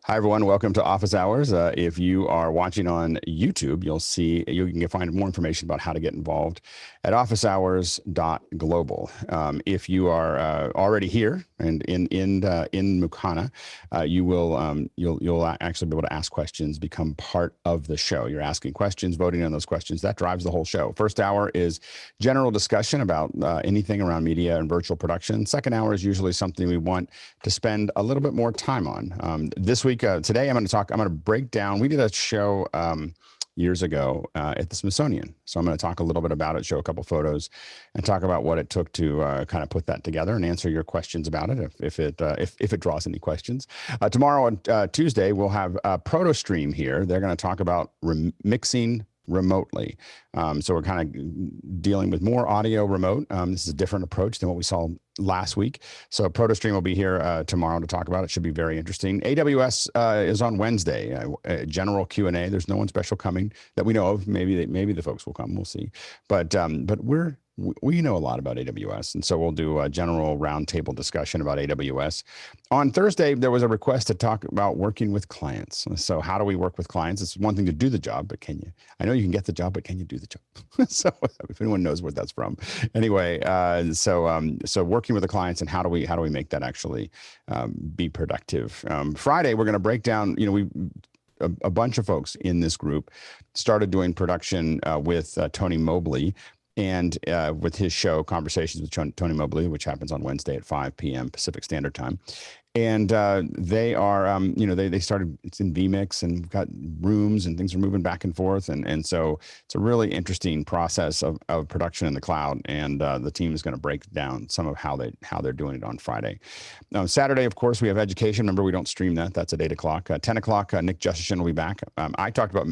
Hi, everyone. Welcome to Office Hours. If you are watching on YouTube, you'll see you can find more information about how to get involved at officehours.global. If you are already here and in Mukana, you'll actually be able to ask questions, become part of the show. You're asking questions, voting on those questions. That drives the whole show. First hour is general discussion about anything around media and virtual production. Second hour is usually something we want to spend a little bit more time on. This week, today, I'm going to break down. We did a show years ago at the Smithsonian. So I'm going to talk a little bit about it, show a couple photos, and talk about what it took to kind of put that together and answer your questions about it, if it draws any questions. Tomorrow on Tuesday, we'll have ProtoStream here. They're going to talk about mixing remotely. So we're kind of dealing with more audio remote. This is a different approach than what we saw last week. So ProtoStream will be here tomorrow to talk about it. Should be very interesting. AWS is on Wednesday. General Q&A. There's no one special coming that we know of. Maybe the folks will come. We'll see. But we know a lot about AWS, and so we'll do a general roundtable discussion about AWS. On Thursday, there was a request to talk about working with clients. So how do we work with clients? It's one thing to do the job, but can you? I know you can get the job, but can you do the job? So if anyone knows where that's from. Anyway, so working with the clients and how do we make that actually be productive? Friday, we're going to break down, a bunch of folks in this group started doing production with Tony Mobley, and with his show Conversations with Tony Mobley, which happens on Wednesday at 5 p.m. Pacific Standard Time. And they are, they started, it's in vMix and we've got rooms and things are moving back and forth. And so it's a really interesting process of production in the cloud. And the team is going to break down some of how they're doing it on Friday. Saturday, of course, we have education. Remember, we don't stream that. That's at 8 o'clock. 10 o'clock, Nick Justison will be back. I talked about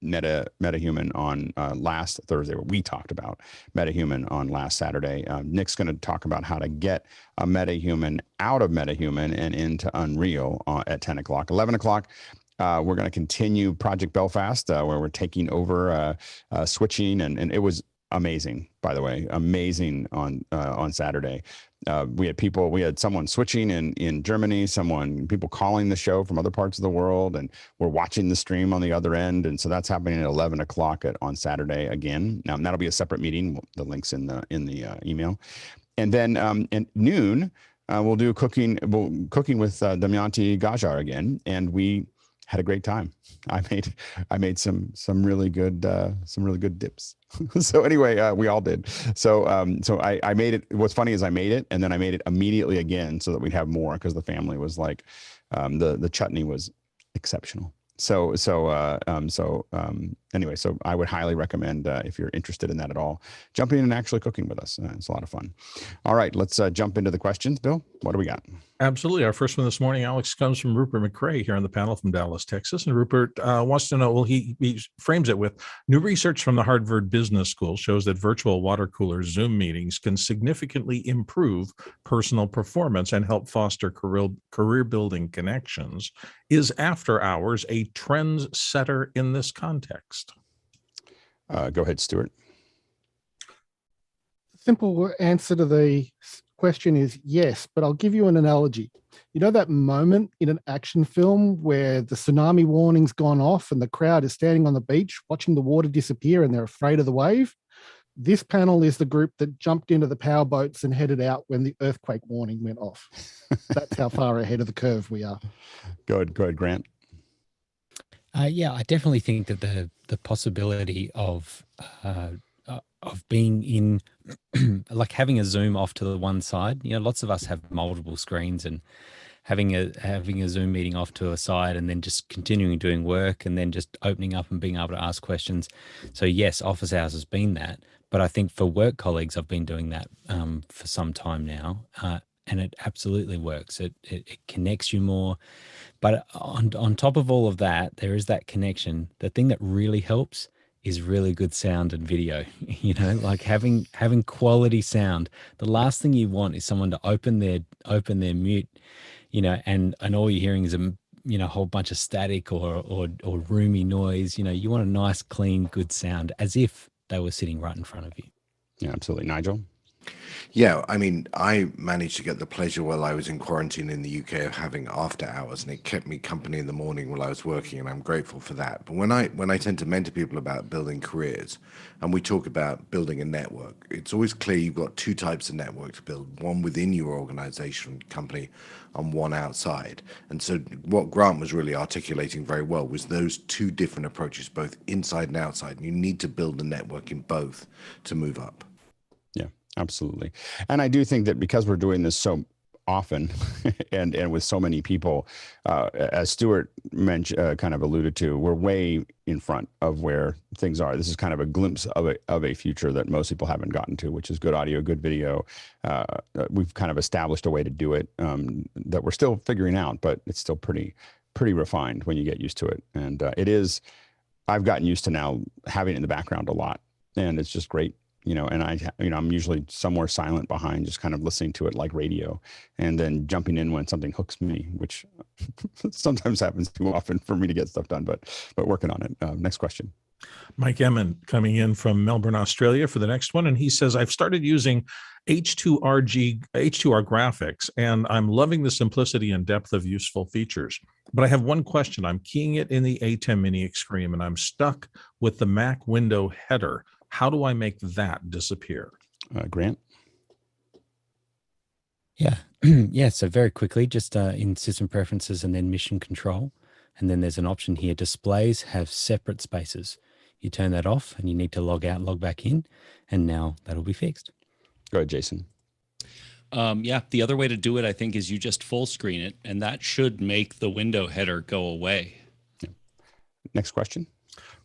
MetaHuman on last Thursday. We talked about MetaHuman on last Saturday. Nick's going to talk about how to get a MetaHuman out of MetaHuman and into Unreal at 10 o'clock. 11 o'clock, we're going to continue Project Belfast, where we're taking over switching, and it was amazing, by the way, amazing on Saturday. We had someone switching in Germany, people calling the show from other parts of the world, and we're watching the stream on the other end. And so that's happening at 11 o'clock on Saturday again. Now that'll be a separate meeting. The link's in the email. And then at noon, we'll do cooking with Damayanti Gajar again, and we had a great time. I made some really good dips. So anyway, we all did. So I made it. What's funny is I made it, and then I made it immediately again so that we'd have more, because the family was like, the chutney was exceptional. Anyway, so I would highly recommend, if you're interested in that at all, jumping in and actually cooking with us. It's a lot of fun. All right, let's jump into the questions. Bill, what do we got? Absolutely. Our first one this morning, Alex, comes from Rupert McCrae here on the panel from Dallas, Texas. And Rupert wants to know, well, he frames it with, new research from the Harvard Business School shows that virtual water cooler Zoom meetings can significantly improve personal performance and help foster career building connections. Is after hours a trend setter in this context? Go ahead, Stuart. Simple answer to the question is yes, but I'll give you an analogy. You know that moment in an action film where the tsunami warning's gone off and the crowd is standing on the beach watching the water disappear and they're afraid of the wave? This panel is the group that jumped into the power boats and headed out when the earthquake warning went off. That's how far ahead of the curve we are. Go ahead, Grant. Yeah, I definitely think that the possibility of being in, like having a Zoom off to the one side, lots of us have multiple screens, and having a Zoom meeting off to a side and then just continuing doing work and then just opening up and being able to ask questions. So yes, office hours has been that, but I think for work colleagues, I've been doing that for some time now, and it absolutely works. It connects you more. But on top of all of that, there is that connection. The thing that really helps is really good sound and video, like having quality sound. The last thing you want is someone to open their mute, and all you're hearing is a whole bunch of static or roomy noise. You want a nice, clean, good sound, as if they were sitting right in front of you. Yeah, absolutely. Nigel? Yeah, I mean, I managed to get the pleasure while I was in quarantine in the UK of having after hours, and it kept me company in the morning while I was working, and I'm grateful for that. But when I tend to mentor people about building careers, and we talk about building a network, it's always clear you've got two types of network to build: one within your organization, company, and one outside. And so, what Grant was really articulating very well was those two different approaches, both inside and outside. And you need to build a network in both to move up. Yeah, absolutely. And I do think that because we're doing this so often and with so many people, as Stuart mentioned, kind of alluded to, we're way in front of where things are. This is kind of a glimpse of a future that most people haven't gotten to, which is good audio, good video. We've kind of established a way to do it that we're still figuring out, but it's still pretty refined when you get used to it. And I've gotten used to now having it in the background a lot, and it's just great. And I'm usually somewhere silent behind, just kind of listening to it like radio, and then jumping in when something hooks me, which sometimes happens too often for me to get stuff done, but working on it. Next question. Mike Emmon coming in from Melbourne, Australia for the next one. And he says, I've started using H2RG, H2R graphics, and I'm loving the simplicity and depth of useful features. But I have one question. I'm keying it in the Atem Mini Extreme, and I'm stuck with the Mac window header. How do I make that disappear? Grant? Yeah. Yeah. So very quickly, just in system preferences and then mission control. And then there's an option here, displays have separate spaces. You turn that off and you need to log out, log back in, and now that'll be fixed. Go ahead, Jason. Yeah, the other way to do it, I think, is you just full screen it, and that should make the window header go away. Yeah. Next question.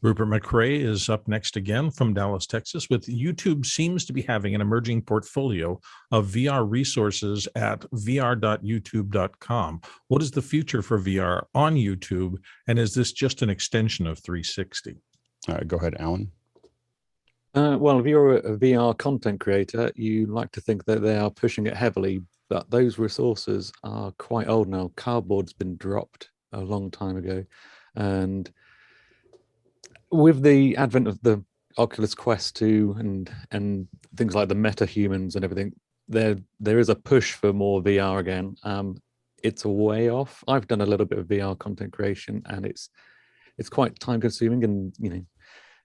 Rupert McRae is up next again from Dallas, Texas, with YouTube seems to be having an emerging portfolio of VR resources at vr.youtube.com. What is the future for VR on YouTube, and is this just an extension of 360? Go ahead, Alan. Well, if you're a VR content creator, you like to think that they are pushing it heavily, but those resources are quite old now. Cardboard's been dropped a long time ago, and with the advent of the Oculus Quest 2 and things like the MetaHumans and everything, there is a push for more VR again. It's a way off. I've done a little bit of VR content creation, and it's quite time consuming, and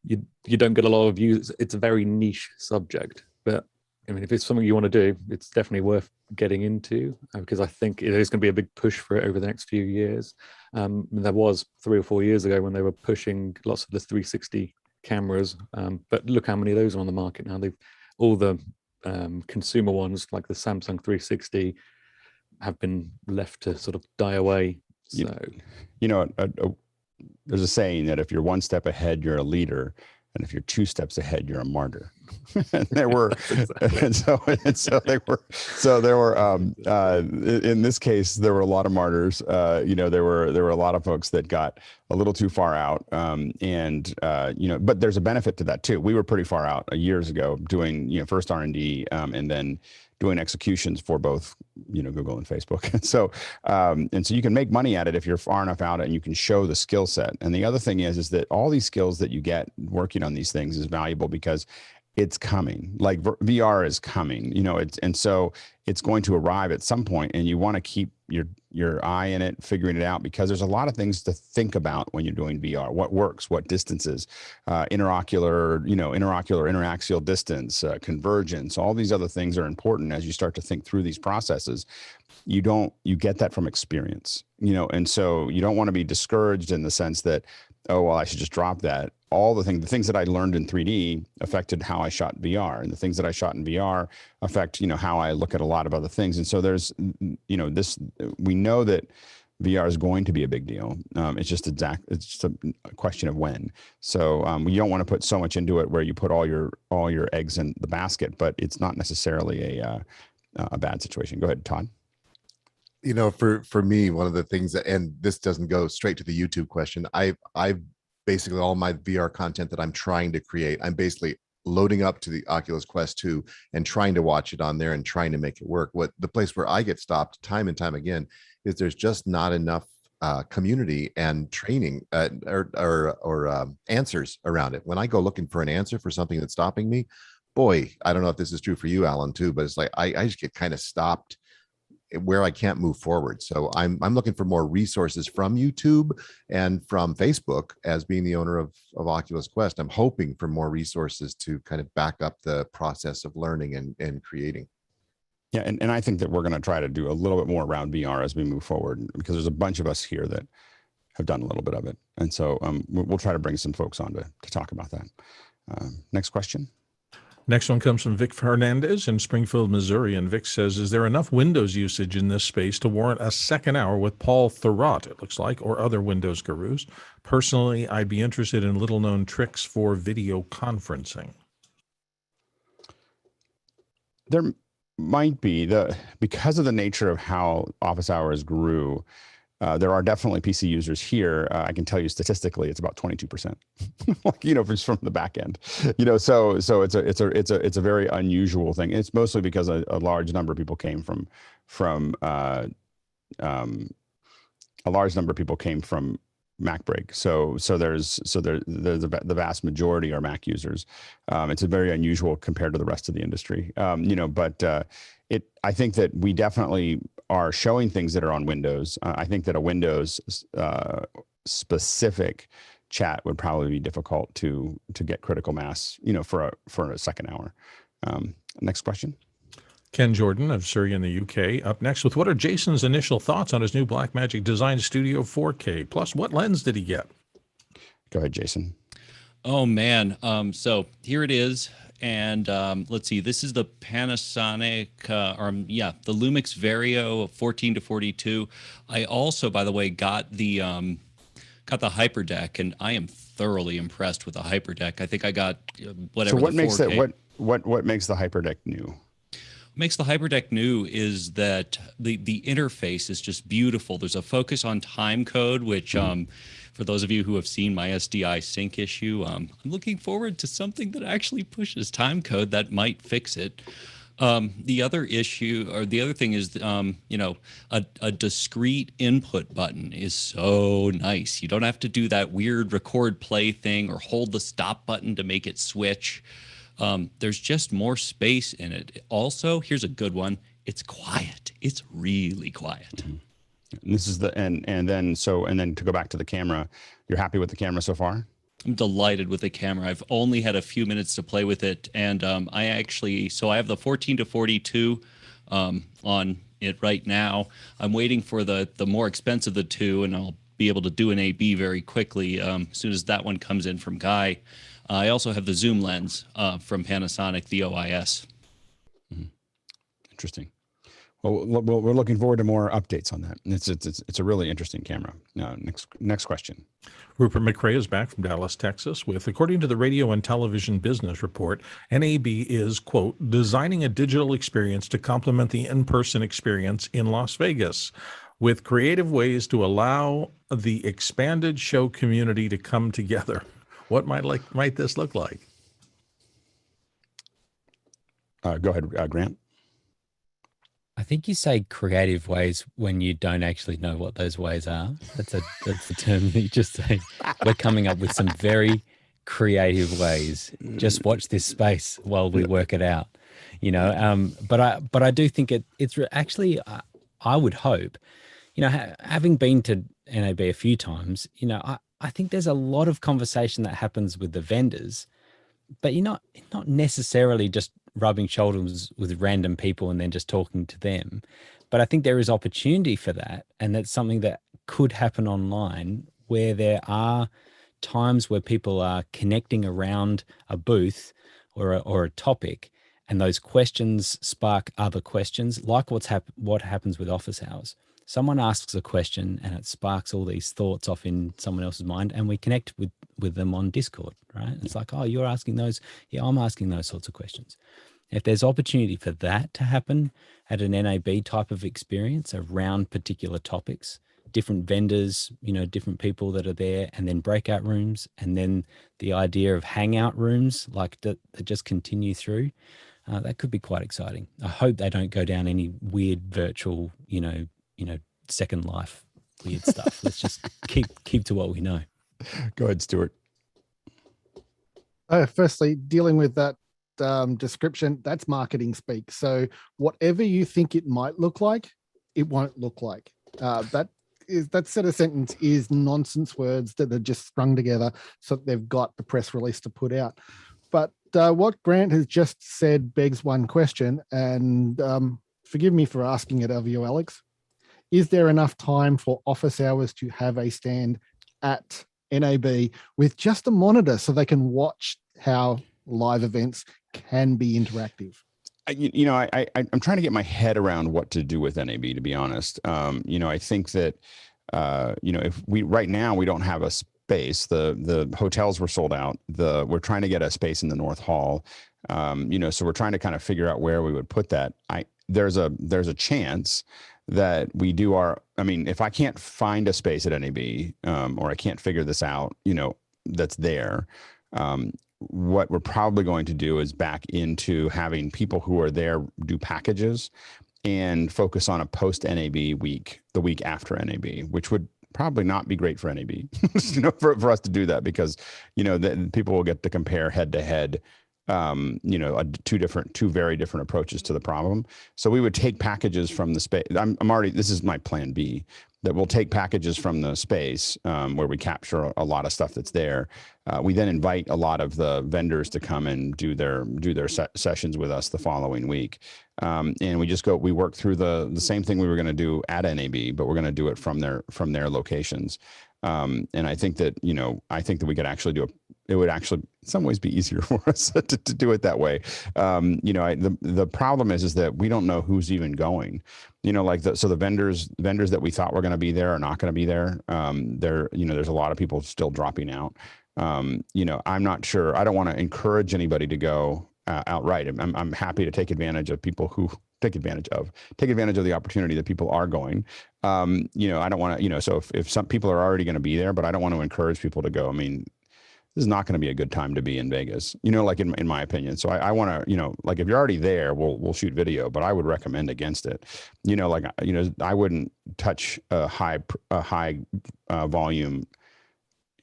you don't get a lot of views. It's a very niche subject, but I mean, if it's something you want to do, it's definitely worth getting into, because I think it is going to be a big push for it over the next few years. There was 3 or 4 years ago when they were pushing lots of the 360 cameras, but look how many of those are on the market now. All the consumer ones, like the Samsung 360, have been left to sort of die away. So, there's a saying that if you're one step ahead, you're a leader, and if you're 2 steps ahead, you're a martyr. And there were, and so there were. In this case, there were a lot of martyrs. There were a lot of folks that got a little too far out, but there's a benefit to that too. We were pretty far out years ago doing first R&D, and then doing executions for both Google and Facebook. And so you can make money at it if you're far enough out and you can show the skill set. And the other thing is that all these skills that you get working on these things is valuable because it's coming. Like VR is coming, and so it's going to arrive at some point, and you want to keep your eye in it, figuring it out, because there's a lot of things to think about when you're doing VR. What works, what distances, interocular, interaxial distance, convergence, all these other things are important as you start to think through these processes. You get that from experience, and so you don't want to be discouraged in the sense that, oh, well, I should just drop that. All the things that I learned in 3D affected how I shot VR, and the things that I shot in VR affect, how I look at a lot of other things. And so there's, we know that VR is going to be a big deal. It's just a question of when. So you don't want to put so much into it where you put all your eggs in the basket, but it's not necessarily a bad situation. Go ahead, Todd. For me, one of the things and this doesn't go straight to the YouTube question, I've basically all my VR content that I'm trying to create, I'm basically loading up to the Oculus Quest 2 and trying to watch it on there and trying to make it work. The place where I get stopped time and time again is there's just not enough community and training or answers around it. When I go looking for an answer for something that's stopping me, boy, I don't know if this is true for you, Alan, too, but it's like I just get kind of stopped where I can't move forward. So I'm looking for more resources from YouTube and from Facebook. As being the owner of Oculus Quest, I'm hoping for more resources to kind of back up the process of learning and creating. Yeah, and I think that we're going to try to do a little bit more around VR as we move forward, because there's a bunch of us here that have done a little bit of it. And so we'll try to bring some folks on to talk about that. Next question. Next one comes from Vic Hernandez in Springfield, Missouri. And Vic says, is there enough Windows usage in this space to warrant a second hour with Paul Thurrott, it looks like, or other Windows gurus? Personally, I'd be interested in little-known tricks for video conferencing. There might be, because of the nature of how office hours grew, there are definitely PC users here. I can tell you statistically, it's about 22%. Like, just from the back end. So it's a very unusual thing. It's mostly because a large number of people came from Mac break. So there's the vast majority are Mac users. It's a very unusual compared to the rest of the industry. But I think that we definitely are showing things that are on Windows. I think that a Windows specific chat would probably be difficult to get critical mass, for a second hour. Next question. Ken Jordan of Surrey in the UK up next with, what are Jason's initial thoughts on his new Blackmagic Design Studio 4K? Plus, what lens did he get? Go ahead, Jason. Oh, man. So here it is. And let's see, this is the Panasonic, the Lumix Vario 14-42. I also, by the way, got the HyperDeck, and I am thoroughly impressed with the HyperDeck. I think I got whatever. So what makes that? What makes the HyperDeck new? What makes the HyperDeck new is that the interface is just beautiful. There's a focus on time code, which for those of you who have seen my SDI sync issue, I'm looking forward to something that actually pushes time code that might fix it. The other issue, or the other thing is, a discrete input button is so nice. You don't have to do that weird record play thing or hold the stop button to make it switch. There's just more space in it. Also, here's a good one. It's quiet. It's really quiet. And this is and then to go back to the camera, you're happy with the camera so far? I'm delighted with the camera. I've only had a few minutes to play with it, and I have the 14-42 on it right now. I'm waiting for the more expensive of the two, and I'll be able to do an A/B very quickly as soon as that one comes in from Guy. I also have the zoom lens from Panasonic, the OIS. Interesting. Well, we're looking forward to more updates on that. It's a really interesting camera. Next question. Rupert McRae is back from Dallas, Texas with, according to the Radio and Television Business Report, NAB is, quote, designing a digital experience to complement the in-person experience in Las Vegas with creative ways to allow the expanded show community to come together. What might this look like? Go ahead, Grant. I think you say creative ways when you don't actually know what those ways are. That's the term that you just say. We're coming up with some very creative ways. Just watch this space while we work it out, But I do think it's actually, I would hope, having been to NAB a few times, I think there's a lot of conversation that happens with the vendors, but you're not necessarily just rubbing shoulders with random people and then just talking to them. But I think there is opportunity for that. And that's something that could happen online, where there are times where people are connecting around a booth or a topic, and those questions spark other questions, like what happens with office hours. Someone asks a question and it sparks all these thoughts off in someone else's mind, and we connect with them on Discord, right? It's like, oh, you're asking those. Yeah, I'm asking those sorts of questions. If there's opportunity for that to happen at an NAB type of experience around particular topics, different vendors, different people that are there, and then breakout rooms, and then the idea of hangout rooms like that just continue through, that could be quite exciting. I hope they don't go down any weird virtual, Second Life weird stuff. Let's just keep to what we know. Go ahead, Stuart. Firstly, dealing with that description, that's marketing speak. So whatever you think it might look like, it won't look like. That set of sentence is nonsense words that are just strung together so that they've got the press release to put out. But what Grant has just said begs one question, and forgive me for asking it of you, Alex. Is there enough time for office hours to have a stand at NAB with just a monitor so they can watch how live events can be interactive? I'm trying to get my head around what to do with NAB, to be honest. I think that, if right now we don't have a space, the hotels were sold out. We're trying to get a space in the North Hall. So we're trying to kind of figure out where we would put that. There's a chance that we do if I can't find a space at NAB, or I can't figure this out, that's there. What we're probably going to do is back into having people who are there do packages and focus on a post NAB week, the week after NAB, which would probably not be great for NAB, for us to do that, because, that people will get to compare head to head, two very different approaches to the problem. So we would take packages from the space. This is my plan B, that we'll take packages from the space where we capture a lot of stuff that's there. We then invite a lot of the vendors to come and do their sessions with us the following week. And we work through the same thing we were going to do at NAB, but we're going to do it from their locations. And I think that, we could actually it would actually in some ways be easier for us to do it that way. The problem is that we don't know who's even going, so the vendors that we thought were going to be there are not going to be there. There's a lot of people still dropping out. I'm not sure. I don't want to encourage anybody to go outright. I'm happy to take advantage of people who take advantage of the opportunity that people are going. I don't want to, so if some people are already going to be there, but I don't want to encourage people to go. This is not going to be a good time to be in Vegas, in my opinion. So I want to, if you're already there, we'll shoot video, but I would recommend against it. I wouldn't touch a high volume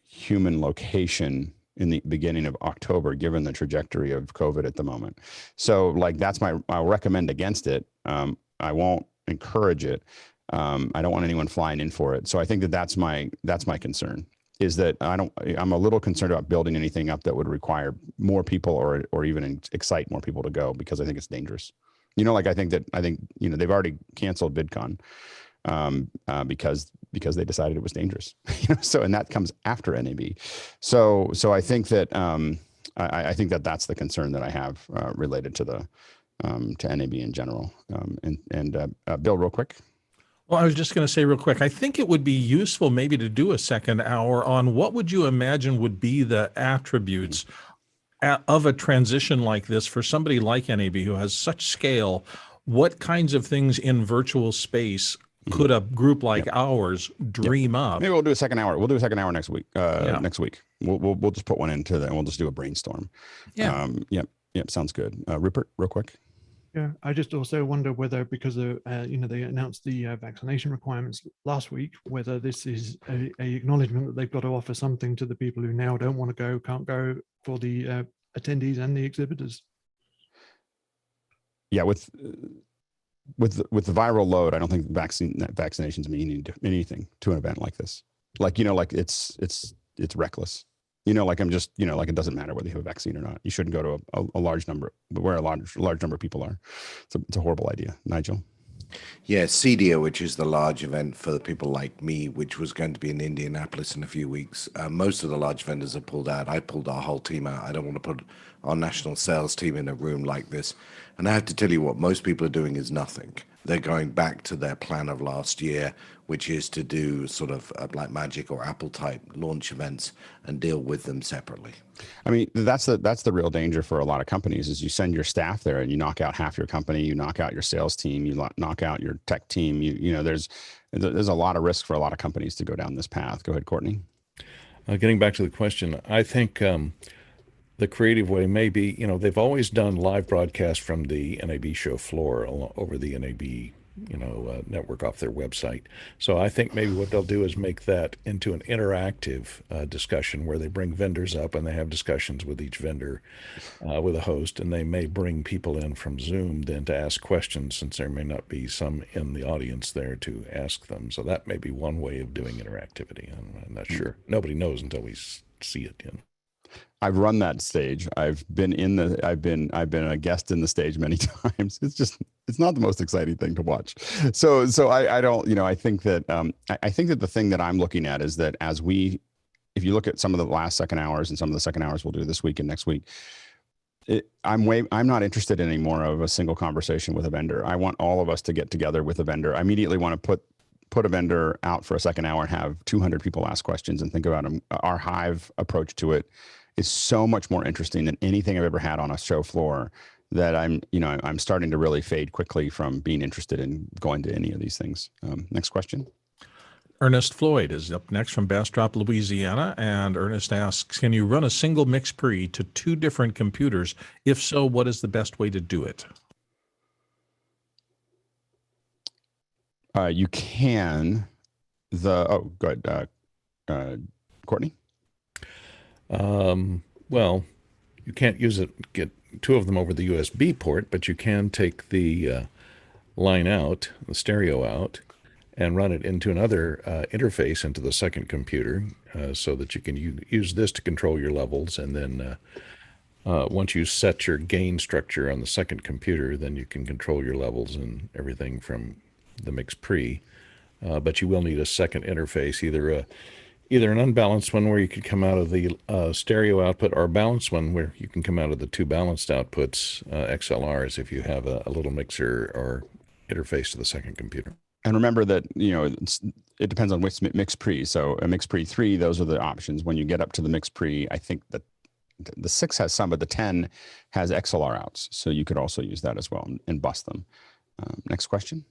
human location in the beginning of October, given the trajectory of COVID at the moment. So I'll recommend against it. I won't encourage it. I don't want anyone flying in for it. So I think that's my concern, is that I'm a little concerned about building anything up that would require more people or even excite more people to go, because I think it's dangerous. I think they've already canceled VidCon because they decided it was dangerous. And that comes after NAB. So I think that I think that's the concern that I have related to to NAB in general. Bill, real quick. Well, I was just going to say real quick, I think it would be useful maybe to do a second hour on what would you imagine would be the attributes of a transition like this for somebody like NAB who has such scale. What kinds of things in virtual space could a group like ours dream up? Maybe we'll do a second hour. We'll do a second hour next week. Next week, we'll just put one into that, and we'll just do a brainstorm. Yep. Sounds good. Rupert, real quick. Yeah, I just also wonder whether, because they announced the vaccination requirements last week, whether this is a acknowledgement that they've got to offer something to the people who now don't want to go, can't go, for the attendees and the exhibitors. Yeah, with the viral load, I don't think vaccinations mean anything to an event like this. It's reckless. I'm just, it doesn't matter whether you have a vaccine or not. You shouldn't go to a large number, where a large number of people are. It's a horrible idea. Nigel? Yeah, CEDIA, which is the large event for the people like me, which was going to be in Indianapolis in a few weeks. Most of the large vendors have pulled out. I pulled our whole team out. I don't want to put our national sales team in a room like this. And I have to tell you, what most people are doing is nothing. They're going back to their plan of last year, which is to do sort of Blackmagic or Apple type launch events and deal with them separately. That's the real danger for a lot of companies, is you send your staff there and you knock out half your company, you knock out your sales team, you knock out your tech team. There's a lot of risk for a lot of companies to go down this path. Go ahead, Courtney. Getting back to the question, I think the creative way may be, they've always done live broadcast from the NAB show floor over the NAB network off their website. So I think maybe what they'll do is make that into an interactive discussion where they bring vendors up and they have discussions with each vendor with a host, and they may bring people in from Zoom then to ask questions, since there may not be some in the audience there to ask them. So that may be one way of doing interactivity. I'm not sure. Nobody knows until we see it. I've run that stage. I've been a guest in the stage many times. It's not the most exciting thing to watch. So I don't, I think that I think that the thing that I'm looking at is that if you look at some of the last second hours and some of the second hours we'll do this week and next week, I'm not interested in any more of a single conversation with a vendor. I want all of us to get together with a vendor. I immediately want to put a vendor out for a second hour and have 200 people ask questions and think about them. Our Hive approach to it is so much more interesting than anything I've ever had on a show floor, that I'm starting to really fade quickly from being interested in going to any of these things. Next question. Ernest Floyd is up next from Bastrop, Louisiana. And Ernest asks, can you run a single mixpre to 2 different computers? If so, what is the best way to do it? You can. Go ahead, Courtney. Well, you can't get 2 of them over the USB port, but you can take the line out, the stereo out, and run it into another interface into the second computer, so that you can use this to control your levels. And then once you set your gain structure on the second computer, then you can control your levels and everything from the mixpre. But you will need a second interface, either an unbalanced one where you could come out of the stereo output, or a balanced one where you can come out of the 2 balanced outputs, XLRs, if you have a little mixer or interface to the second computer. And remember that, it depends on which mixpre. So a mixpre 3, those are the options. When you get up to the mixpre, I think that the 6 has some, but the 10 has XLR outs. So you could also use that as well and bus them. Next question.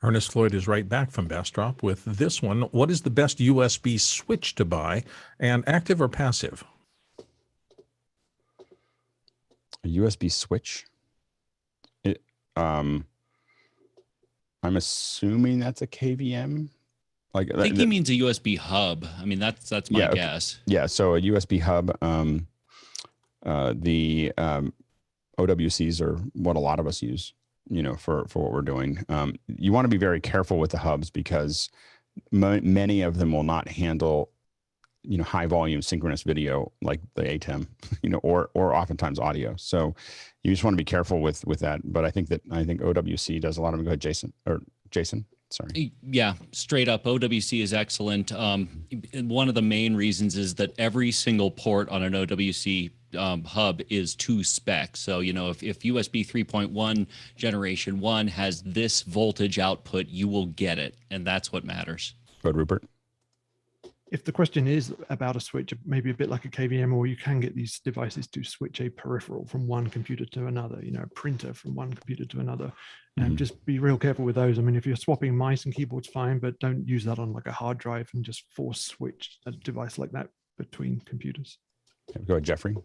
Ernest Floyd is right back from Bastrop with this one. What is the best USB switch to buy, and active or passive? A USB switch? I'm assuming that's a KVM. I think he means a USB hub. I mean, that's my guess. Yeah, so a USB hub. The OWCs are what a lot of us use, for what we're doing. You want to be very careful with the hubs, because many of them will not handle, high volume synchronous video like the Atem, or oftentimes audio. So you just want to be careful with that. But I think OWC does a lot of them. Go ahead, Jason. Sorry. Yeah, straight up, OWC is excellent. One of the main reasons is that every single port on an OWC hub is to spec. So, if USB 3.1 generation 1 has this voltage output, you will get it. And that's what matters. Go ahead, Rupert. If the question is about a switch, maybe a bit like a KVM, or you can get these devices to switch a peripheral from one computer to another, a printer from one computer to another, and just be real careful with those. I mean, if you're swapping mice and keyboards, fine, but don't use that on like a hard drive and just force switch a device like that between computers. Go ahead, Jeffrey.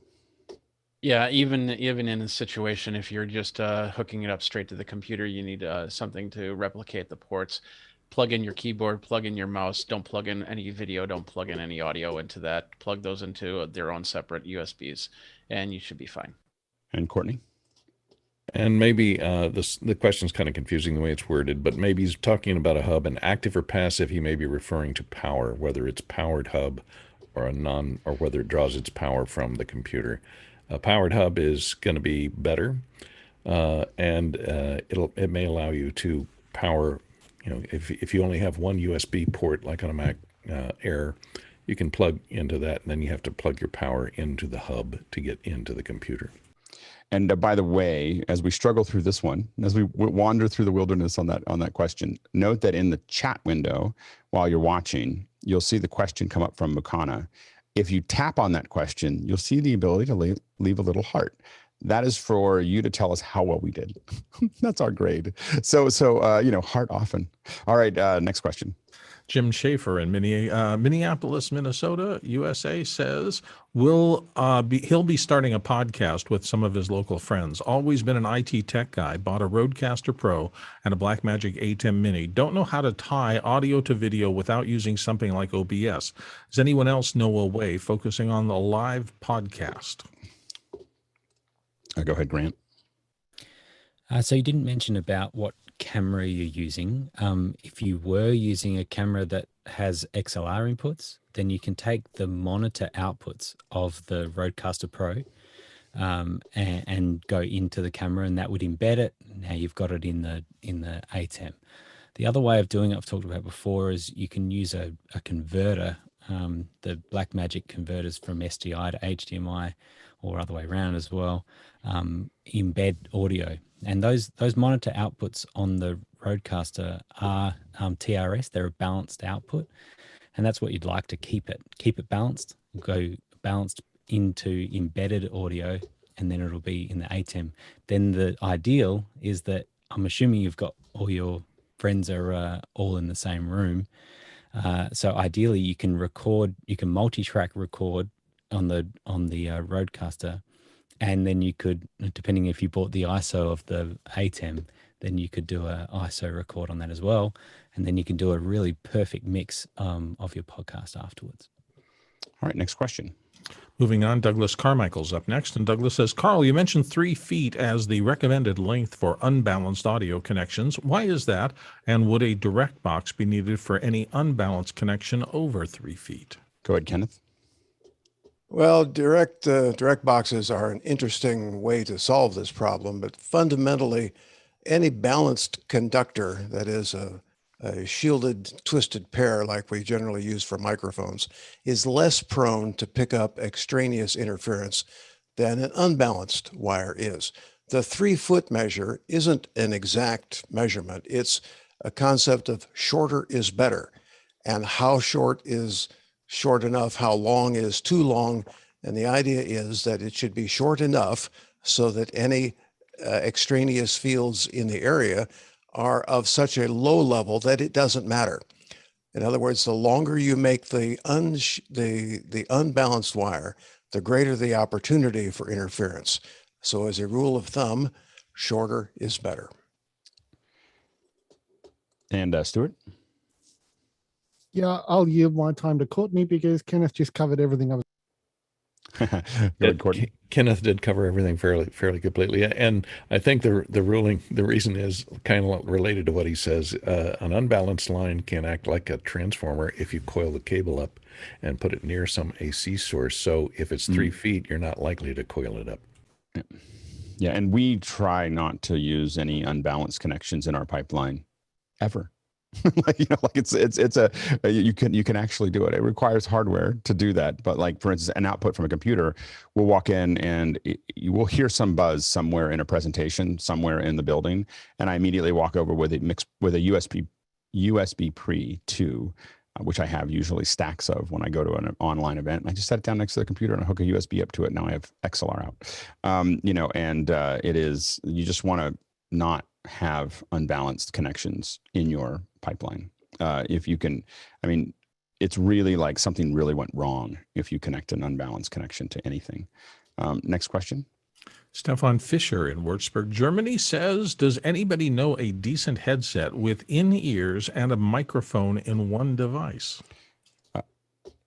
Yeah, even in a situation, if you're just hooking it up straight to the computer, you need something to replicate the ports. Plug in your keyboard, plug in your mouse. Don't plug in any video, don't plug in any audio into that. Plug those into their own separate USBs, and you should be fine. And Courtney? And maybe the question's kind of confusing the way it's worded, but maybe he's talking about a hub, and active or passive, he may be referring to power, whether it's powered hub or or whether it draws its power from the computer. A powered hub is going to be better, and it may allow you to power. If you only have one USB port, like on a Mac Air, you can plug into that, and then you have to plug your power into the hub to get into the computer. And by the way, as we struggle through this one, as we wander through the wilderness on that question, note that in the chat window while you're watching, you'll see the question come up from Mukana. If you tap on that question, you'll see the ability to leave a little heart. That is for you to tell us how well we did. That's our grade. So heart often. All right, next question. Jim Schaefer in Minneapolis, Minnesota, USA says he'll be starting a podcast with some of his local friends. Always been an IT tech guy. Bought a RodeCaster Pro and a Blackmagic Atem Mini. Don't know how to tie audio to video without using something like OBS. Does anyone else know a way? Focusing on the live podcast. Go ahead, Grant. So you didn't mention about what camera you're using. If you were using a camera that has XLR inputs, then you can take the monitor outputs of the RodeCaster Pro and go into the camera, and that would embed it. Now you've got it in the Atem. The other way of doing it I've talked about before is you can use a converter, the Blackmagic converters from SDI to HDMI, or other way around as well, embed audio. And those monitor outputs on the RodeCaster are TRS. They're a balanced output, and that's what you'd like to keep it balanced. Go balanced into embedded audio, and then it'll be in the Atem. Then the ideal is that, I'm assuming you've got all your friends are all in the same room. So ideally, you can multi-track record on the RodeCaster. And then you could, depending if you bought the ISO of the Atem, then you could do a ISO record on that as well. And then you can do a really perfect mix of your podcast afterwards. All right, next question. Moving on, Douglas Carmichael's up next. And Douglas says, Karl, you mentioned 3 feet as the recommended length for unbalanced audio connections. Why is that? And would a direct box be needed for any unbalanced connection over 3 feet? Go ahead, Kenneth. Well, direct boxes are an interesting way to solve this problem, but fundamentally, any balanced conductor, that is a shielded twisted pair like we generally use for microphones, is less prone to pick up extraneous interference than an unbalanced wire is. The 3-foot measure isn't an exact measurement. It's a concept of shorter is better, and how short is short enough, how long is too long. And the idea is that it should be short enough so that any extraneous fields in the area are of such a low level that it doesn't matter. In other words, the longer you make the unbalanced wire, the greater the opportunity for interference. So as a rule of thumb, shorter is better. And Stuart? Yeah, I'll yield my time to Courtney because Kenneth just covered everything I was. Go ahead, Courtney. Kenneth did cover everything fairly completely, and I think the reason is kind of related to what he says. An unbalanced line can act like a transformer if you coil the cable up and put it near some AC source. So if it's 3 feet, you're not likely to coil it up. Yeah, and we try not to use any unbalanced connections in our pipeline ever. You can actually do it. It requires hardware to do that. But like, for instance, an output from a computer, we'll walk in and you will hear some buzz somewhere in a presentation, somewhere in the building. And I immediately walk over with a USB pre 2, which I have usually stacks of when I go to an online event. And I just set it down next to the computer and I hook a USB up to it. Now I have XLR out. It is, you just want to not have unbalanced connections in your pipeline. If you can, it's really like something really went wrong if you connect an unbalanced connection to anything. Next question. Stefan Fischer in Würzburg, Germany says, does anybody know a decent headset with in-ears and a microphone in one device?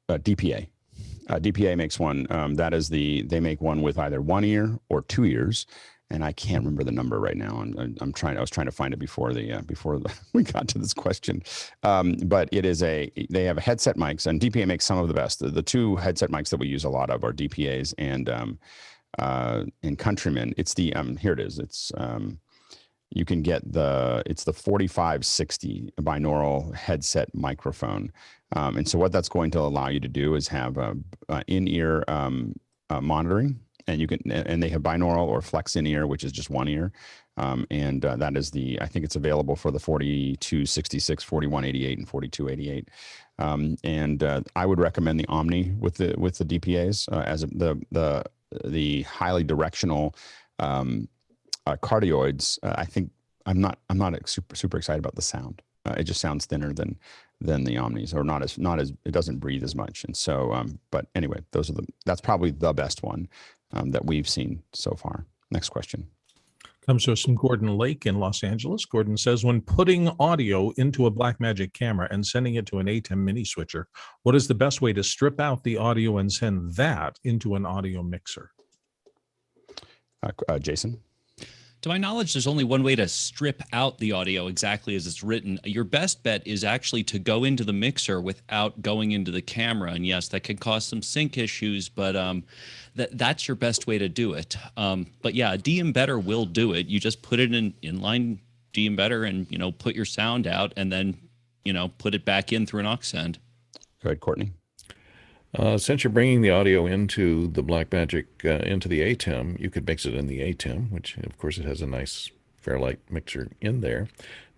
DPA. DPA makes one. They make one with either one ear or 2 ears. And I can't remember the number right now. I was trying to find it before we got to this question. But they have headset mics, and DPA makes some of the best. The 2 headset mics that we use a lot of are DPAs and Countryman. It's the here it is. It's you can get it's the 4560 binaural headset microphone. And so what that's going to allow you to do is have in-ear monitoring. And they have binaural or flex in ear, which is just one ear. That is I think it's available for the 4266, 4188, and 4288. I would recommend the Omni with the DPAs as the the highly directional cardioids, I think I'm not super excited about the sound. It just sounds thinner than the Omnis, or not as it doesn't breathe as much. And so, but anyway, that's probably the best one that we've seen so far. Next question. Comes to us from Gordon Lake in Los Angeles. Gordon says, when putting audio into a Blackmagic camera and sending it to an Atem Mini switcher, what is the best way to strip out the audio and send that into an audio mixer? Jason? To my knowledge, there's only one way to strip out the audio exactly as it's written. Your best bet is actually to go into the mixer without going into the camera. And yes, that can cause some sync issues, but that's your best way to do it. But yeah, a de-embedder will do it. You just put it in inline de-embedder and, put your sound out and then, put it back in through an aux send. Go ahead, Courtney. Since you're bringing the audio into the Blackmagic, into the Atem, you could mix it in the Atem, which of course it has a nice Fairlight mixer in there.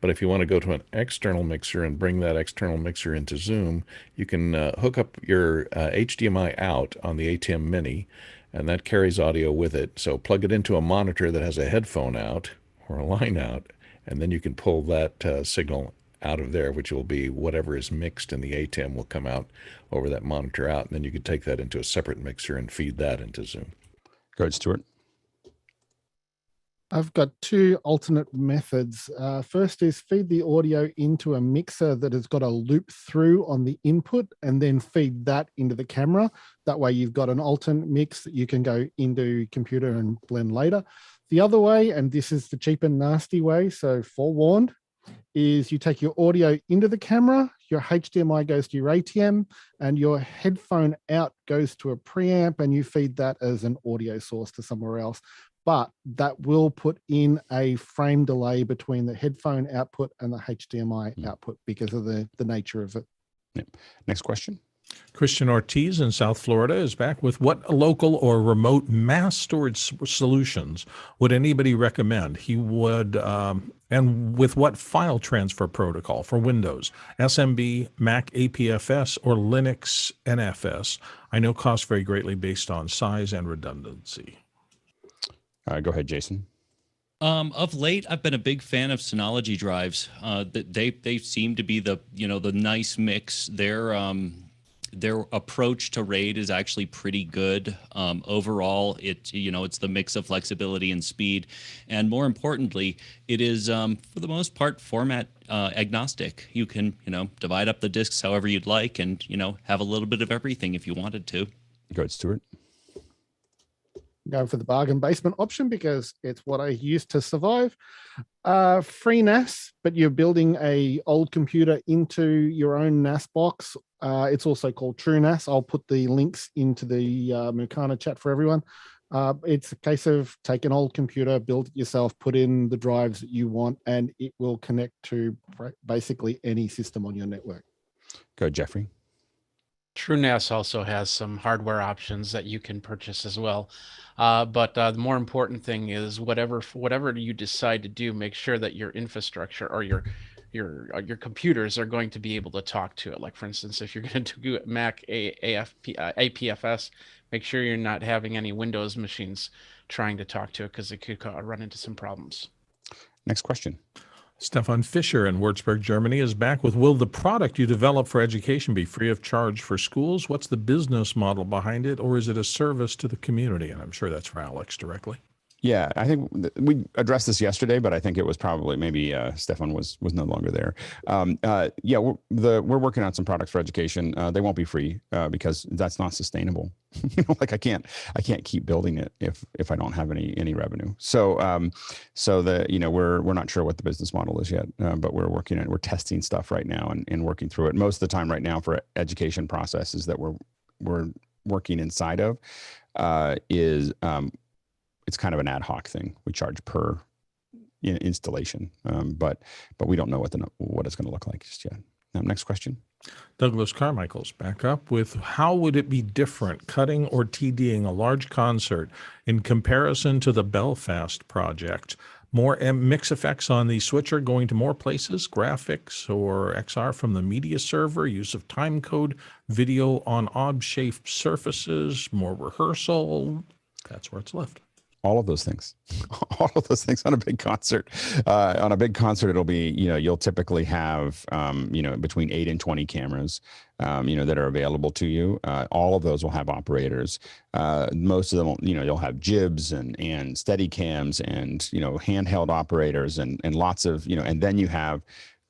But if you want to go to an external mixer and bring that external mixer into Zoom, you can hook up your HDMI out on the Atem Mini, and that carries audio with it. So plug it into a monitor that has a headphone out or a line out, and then you can pull that signal out of there, which will be whatever is mixed in the Atem will come out over that monitor out, and then you can take that into a separate mixer and feed that into Zoom. Go ahead, Stuart. I've got two alternate methods. First is feed the audio into a mixer that has got a loop through on the input, and then feed that into the camera. That way you've got an alternate mix that you can go into computer and blend later. The other way, and this is the cheap and nasty way, so forewarned, is you take your audio into the camera, your HDMI goes to your ATM, and your headphone out goes to a preamp, and you feed that as an audio source to somewhere else. But that will put in a frame delay between the headphone output and the HDMI output because of the nature of it. Yep. Next question. Christian Ortiz in South Florida is back with, what local or remote mass storage solutions would anybody recommend? He would, and with what file transfer protocol for Windows, SMB, Mac APFS, or Linux NFS? I know costs vary greatly based on size and redundancy. Go ahead, Jason. Of late, I've been a big fan of Synology drives. They seem to be the nice mix. Their approach to RAID is actually pretty good. Overall, it's the mix of flexibility and speed, and more importantly, it is for the most part format agnostic. You can divide up the disks however you'd like, and have a little bit of everything if you wanted to. Go ahead, Stuart. Go for the bargain basement option because it's what I used to survive. Free NAS, but you're building a old computer into your own NAS box. It's also called True NAS. I'll put the links into the Mukana chat for everyone. It's a case of take an old computer, build it yourself, put in the drives that you want, and it will connect to basically any system on your network. Go, Jeffrey. TrueNAS also has some hardware options that you can purchase as well. But the more important thing is whatever you decide to do, make sure that your infrastructure or your computers are going to be able to talk to it. Like, for instance, if you're going to do Mac APFS, make sure you're not having any Windows machines trying to talk to it because it could run into some problems. Next question. Stefan Fischer in Würzburg, Germany is back with, will the product you develop for education be free of charge for schools? What's the business model behind it? Or is it a service to the community? And I'm sure that's for Alex directly. Yeah, I think we addressed this yesterday, but I think it was probably maybe Stefan was no longer there. Yeah, we're working on some products for education. They won't be free because that's not sustainable. Like I can't keep building it if I don't have any revenue. So we're not sure what the business model is yet, but we're working on it. We're testing stuff right now and working through it. Most of the time right now for education processes that we're working inside of it's kind of an ad hoc thing. We charge per installation, but we don't know what it's going to look like just yet. Next question. Douglas Carmichael's back up with, how would it be different cutting or TDing a large concert in comparison to the Belfast project? More mix effects on the switcher going to more places, graphics or XR from the media server, use of time code, video on odd shaped surfaces, more rehearsal. That's where it's left. All of those things, all of those things on a big concert. On a big concert, it'll be, you'll typically have, between 8 and 20 cameras, that are available to you. All of those will have operators. Most of them, you'll have jibs and steady cams and, handheld operators and lots of, and then you have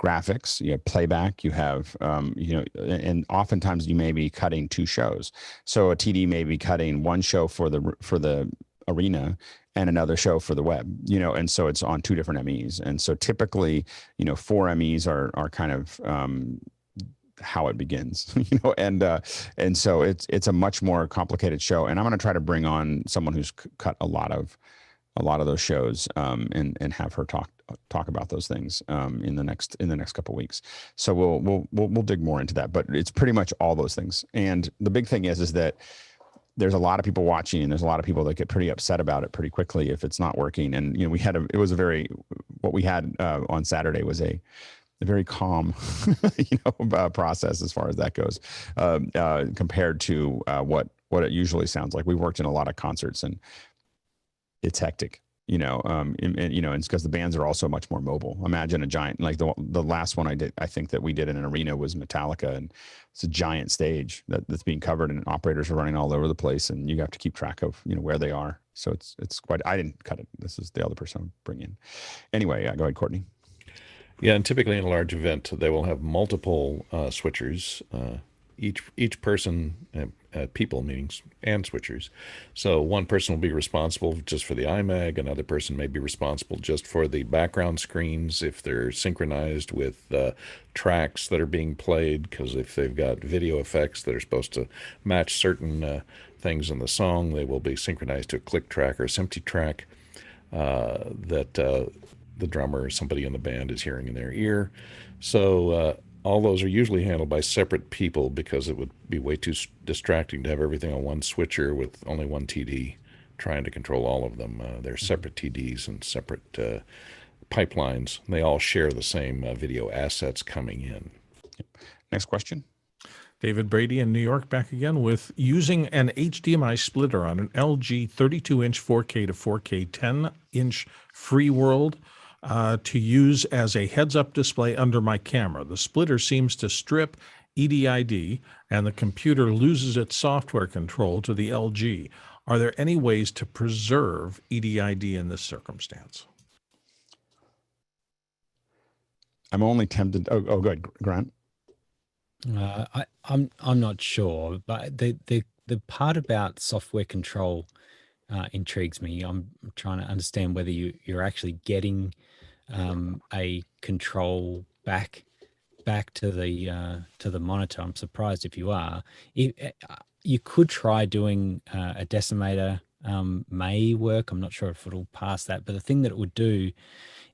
graphics, you have playback, you have, and oftentimes you may be cutting 2 shows. So a TD may be cutting 1 show for the arena and another show for the web, and so it's on 2 different MEs. And so typically, 4 MEs are kind of how it begins, and so it's a much more complicated show. And I'm going to try to bring on someone who's cut a lot of those shows, and have her talk about those things in the next couple of weeks. So we'll dig more into that, but it's pretty much all those things. And the big thing is that there's a lot of people watching, and there's a lot of people that get pretty upset about it pretty quickly if it's not working. And what we had on Saturday was a very calm, process as far as that goes, compared to what it usually sounds like. We've worked in a lot of concerts, and it's hectic. And it's because the bands are also much more mobile. Imagine a giant, like the last one I think that we did in an arena was Metallica, and it's a giant stage that's being covered, and operators are running all over the place, and you have to keep track of, where they are. So it's quite, I didn't cut it. This is the other person I'm bringing in. Anyway, go ahead, Courtney. Yeah, and typically in a large event, they will have multiple switchers, each person, people meetings and switchers. So one person will be responsible just for the iMag. Another person may be responsible just for the background screens if they're synchronized with tracks that are being played, because if they've got video effects that are supposed to match certain things in the song, they will be synchronized to a click track or a SMPTE track that the drummer or somebody in the band is hearing in their ear. So all those are usually handled by separate people, because it would be way too distracting to have everything on one switcher with only one TD trying to control all of them. They're separate TDs and separate pipelines. They all share the same video assets coming in. Next question. David Brady in New York back again with using an HDMI splitter on an LG 32-inch 4K to 4K 10-inch Freeworld to use as a heads-up display under my camera. The splitter seems to strip EDID, and the computer loses its software control to the LG. Are there any ways to preserve EDID in this circumstance? I'm only tempted. Oh, go ahead, Grant. I'm not sure, but the part about software control intrigues me. I'm trying to understand whether you're actually getting a control back to the monitor. I'm surprised if you are. You could try doing a decimator. May work. I'm not sure if it'll pass that, but the thing that it would do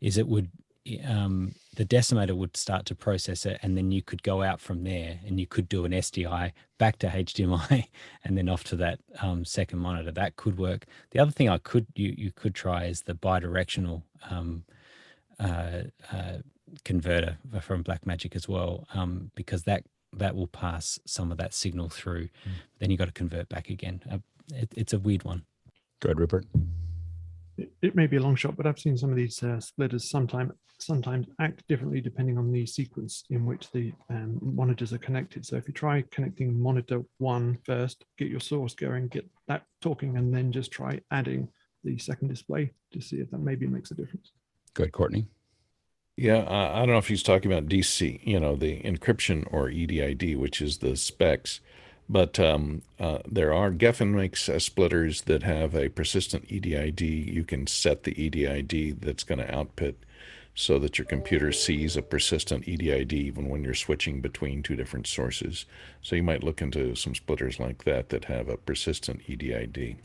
is it would the decimator would start to process it, and then you could go out from there, and you could do an SDI back to HDMI and then off to that second monitor. That could work. The other thing you could try is the bidirectional converter from Blackmagic as well, because that will pass some of that signal through. Then you got to convert back again. It's a weird one. Go ahead, Rupert. It may be a long shot, but I've seen some of these splitters sometimes act differently depending on the sequence in which the monitors are connected. So if you try connecting monitor 1 first, get your source going, get that talking, and then just try adding the second display to see if that maybe makes a difference. Good, Courtney. Yeah, I don't know if he's talking about DC, the encryption, or EDID, which is the specs. But there are, Geffen makes splitters that have a persistent EDID. You can set the EDID that's going to output so that your computer sees a persistent EDID even when you're switching between 2 different sources. So you might look into some splitters like that have a persistent EDID.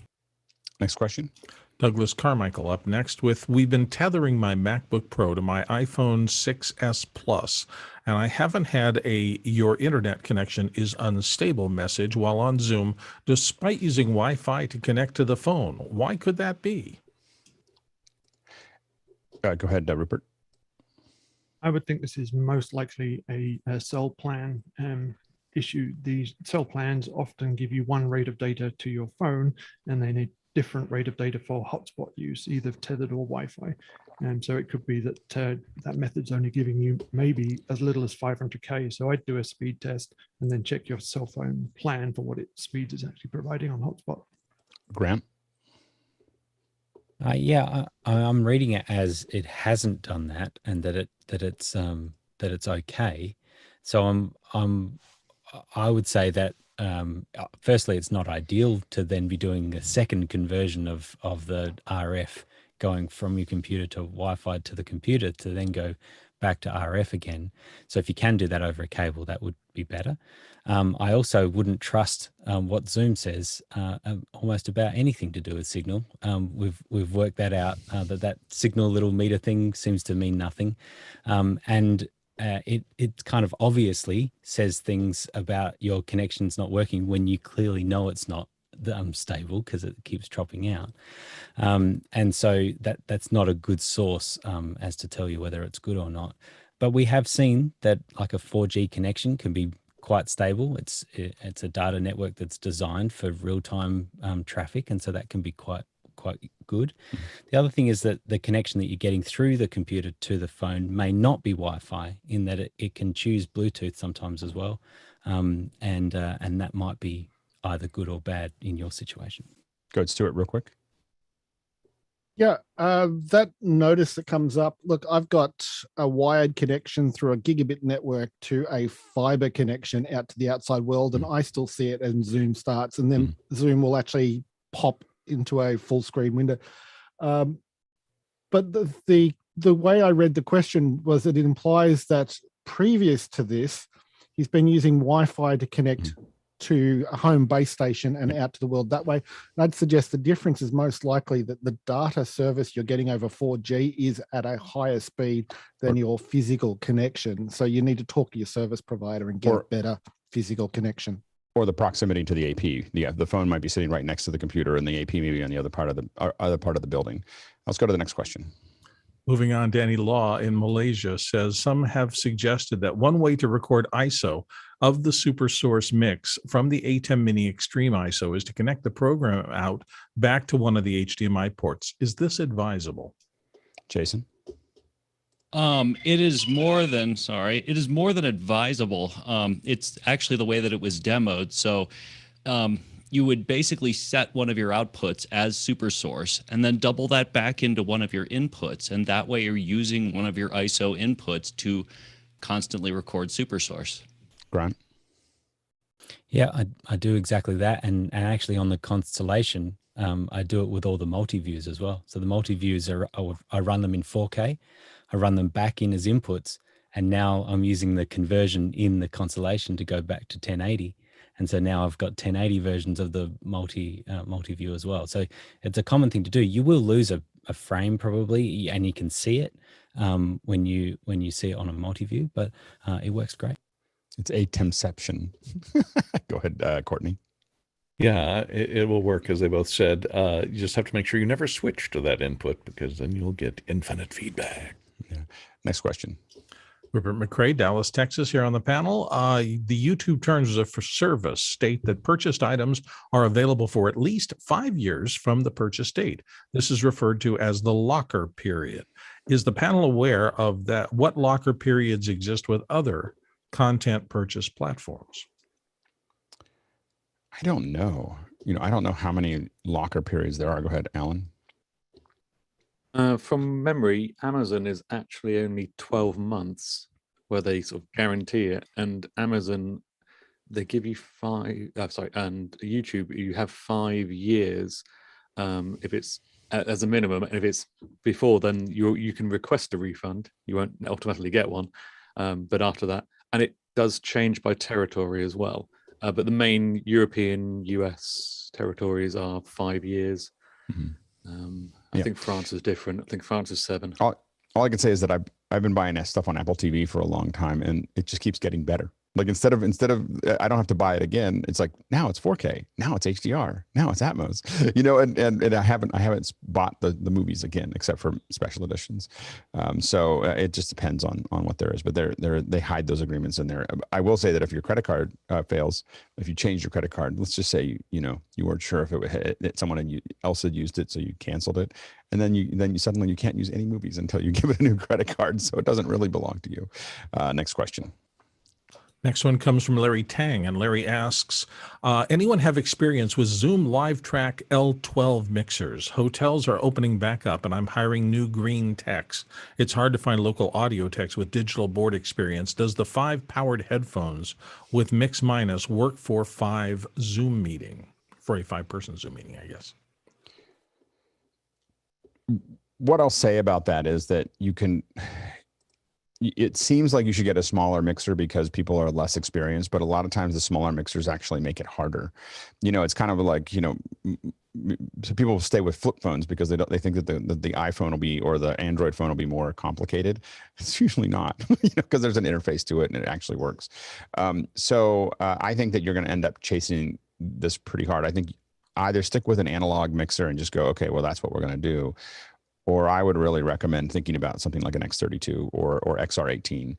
Next question. Douglas Carmichael up next with, we've been tethering my MacBook Pro to my iPhone 6S Plus, and I haven't had your internet connection is unstable message while on Zoom, despite using Wi-Fi to connect to the phone. Why could that be? Go ahead, Rupert. I would think this is most likely a cell plan issue. These cell plans often give you one rate of data to your phone, and they different rate of data for hotspot use, either tethered or Wi-Fi. And so it could be that that method's only giving you maybe as little as 500K. So I'd do a speed test and then check your cell phone plan for what its speed is actually providing on hotspot. Grant? Yeah, I'm reading it as it hasn't done that, and that it's okay. So I would say that firstly, it's not ideal to then be doing a second conversion of the RF going from your computer to Wi-Fi to the computer to then go back to RF again. So if you can do that over a cable, that would be better. I also wouldn't trust what Zoom says almost about anything to do with signal. We've worked that out, that signal little meter thing seems to mean nothing. And it kind of obviously says things about your connections not working when you clearly know it's not stable because it keeps dropping out. And so that's not a good source as to tell you whether it's good or not. But we have seen that like a 4G connection can be quite stable. It's a data network that's designed for real-time traffic, and so that can be quite good. The other thing is that the connection that you're getting through the computer to the phone may not be Wi-Fi, in that it can choose Bluetooth sometimes as well, and that might be either good or bad in your situation. Go ahead, Stuart, real quick. Yeah, that notice that comes up, look, I've got a wired connection through a gigabit network to a fiber connection out to the outside world, and I still see it and Zoom starts, and then Zoom will actually pop into a full screen window. But the way I read the question was that it implies that previous to this, he's been using Wi-Fi to connect to a home base station and out to the world that way. And I'd suggest the difference is most likely that the data service you're getting over 4G is at a higher speed than your physical connection. So you need to talk to your service provider and get a better physical connection. Or the proximity to the AP. Yeah, the phone might be sitting right next to the computer, and the AP may be on the other part of the building. Let's go to the next question. Moving on, Danny Law in Malaysia says, some have suggested that one way to record ISO of the SuperSource mix from the Atem Mini Extreme ISO is to connect the program out back to one of the HDMI ports. Is this advisable? Jason? It is more than advisable. It's actually the way that it was demoed. So you would basically set one of your outputs as SuperSource and then double that back into one of your inputs. And that way you're using one of your ISO inputs to constantly record SuperSource. Grant? Yeah, I do exactly that. And actually on the Constellation, I do it with all the multi-views as well. So the multi-views, I run them in 4K. I run them back in as inputs. And now I'm using the conversion in the Constellation to go back to 1080. And so now I've got 1080 versions of the multi-view as well. So it's a common thing to do. You will lose a frame probably, and you can see it when you see it on a multi-view, but it works great. It's Atemception. Go ahead, Courtney. Yeah, it will work, as they both said. You just have to make sure you never switch to that input, because then you'll get infinite feedback. Yeah. Next question. Rupert McCrae, Dallas, Texas, here on the panel. The YouTube terms of service state that purchased items are available for at least 5 years from the purchase date. This is referred to as the locker period. Is the panel aware of that? What locker periods exist with other content purchase platforms? I don't know. I don't know how many locker periods there are. Go ahead, Alan. From memory, Amazon is actually only 12 months where they sort of guarantee it. And Amazon, they give you and YouTube, you have 5 years if it's as a minimum. And if it's before, then you can request a refund. You won't automatically get one. But after that, and it does change by territory as well. But the main European, US territories are 5 years. Mm-hmm. I think France is different. I think France is 7. All I can say is that I've been buying that stuff on Apple TV for a long time, and it just keeps getting better. Like instead of I don't have to buy it again. It's like now it's 4K, now it's HDR, now it's Atmos, you know, and I haven't bought the movies again except for special editions. So it just depends on what there is, but they hide those agreements in there. I will say that if your credit card fails, if you change your credit card, let's just say you weren't sure if someone else had used it, so you canceled it, and then you suddenly you can't use any movies until you give it a new credit card, so it doesn't really belong to you. Next question. Next one comes from Larry Tang, and Larry asks, anyone have experience with Zoom LiveTrack L12 mixers? Hotels are opening back up, and I'm hiring new green techs. It's hard to find local audio techs with digital board experience. Does the 5-powered headphones with Mix Minus work for a 5-person Zoom meeting, I guess? What I'll say about that is that it seems like you should get a smaller mixer because people are less experienced, but a lot of times the smaller mixers actually make it harder. It's kind of like, so people stay with flip phones because they think that the iPhone will be, or the Android phone will be more complicated. It's usually not, because there's an interface to it and it actually works. So I think that you're going to end up chasing this pretty hard. I think either stick with an analog mixer and just go, okay, well, that's what we're going to do. Or I would really recommend thinking about something like an X32 or XR18,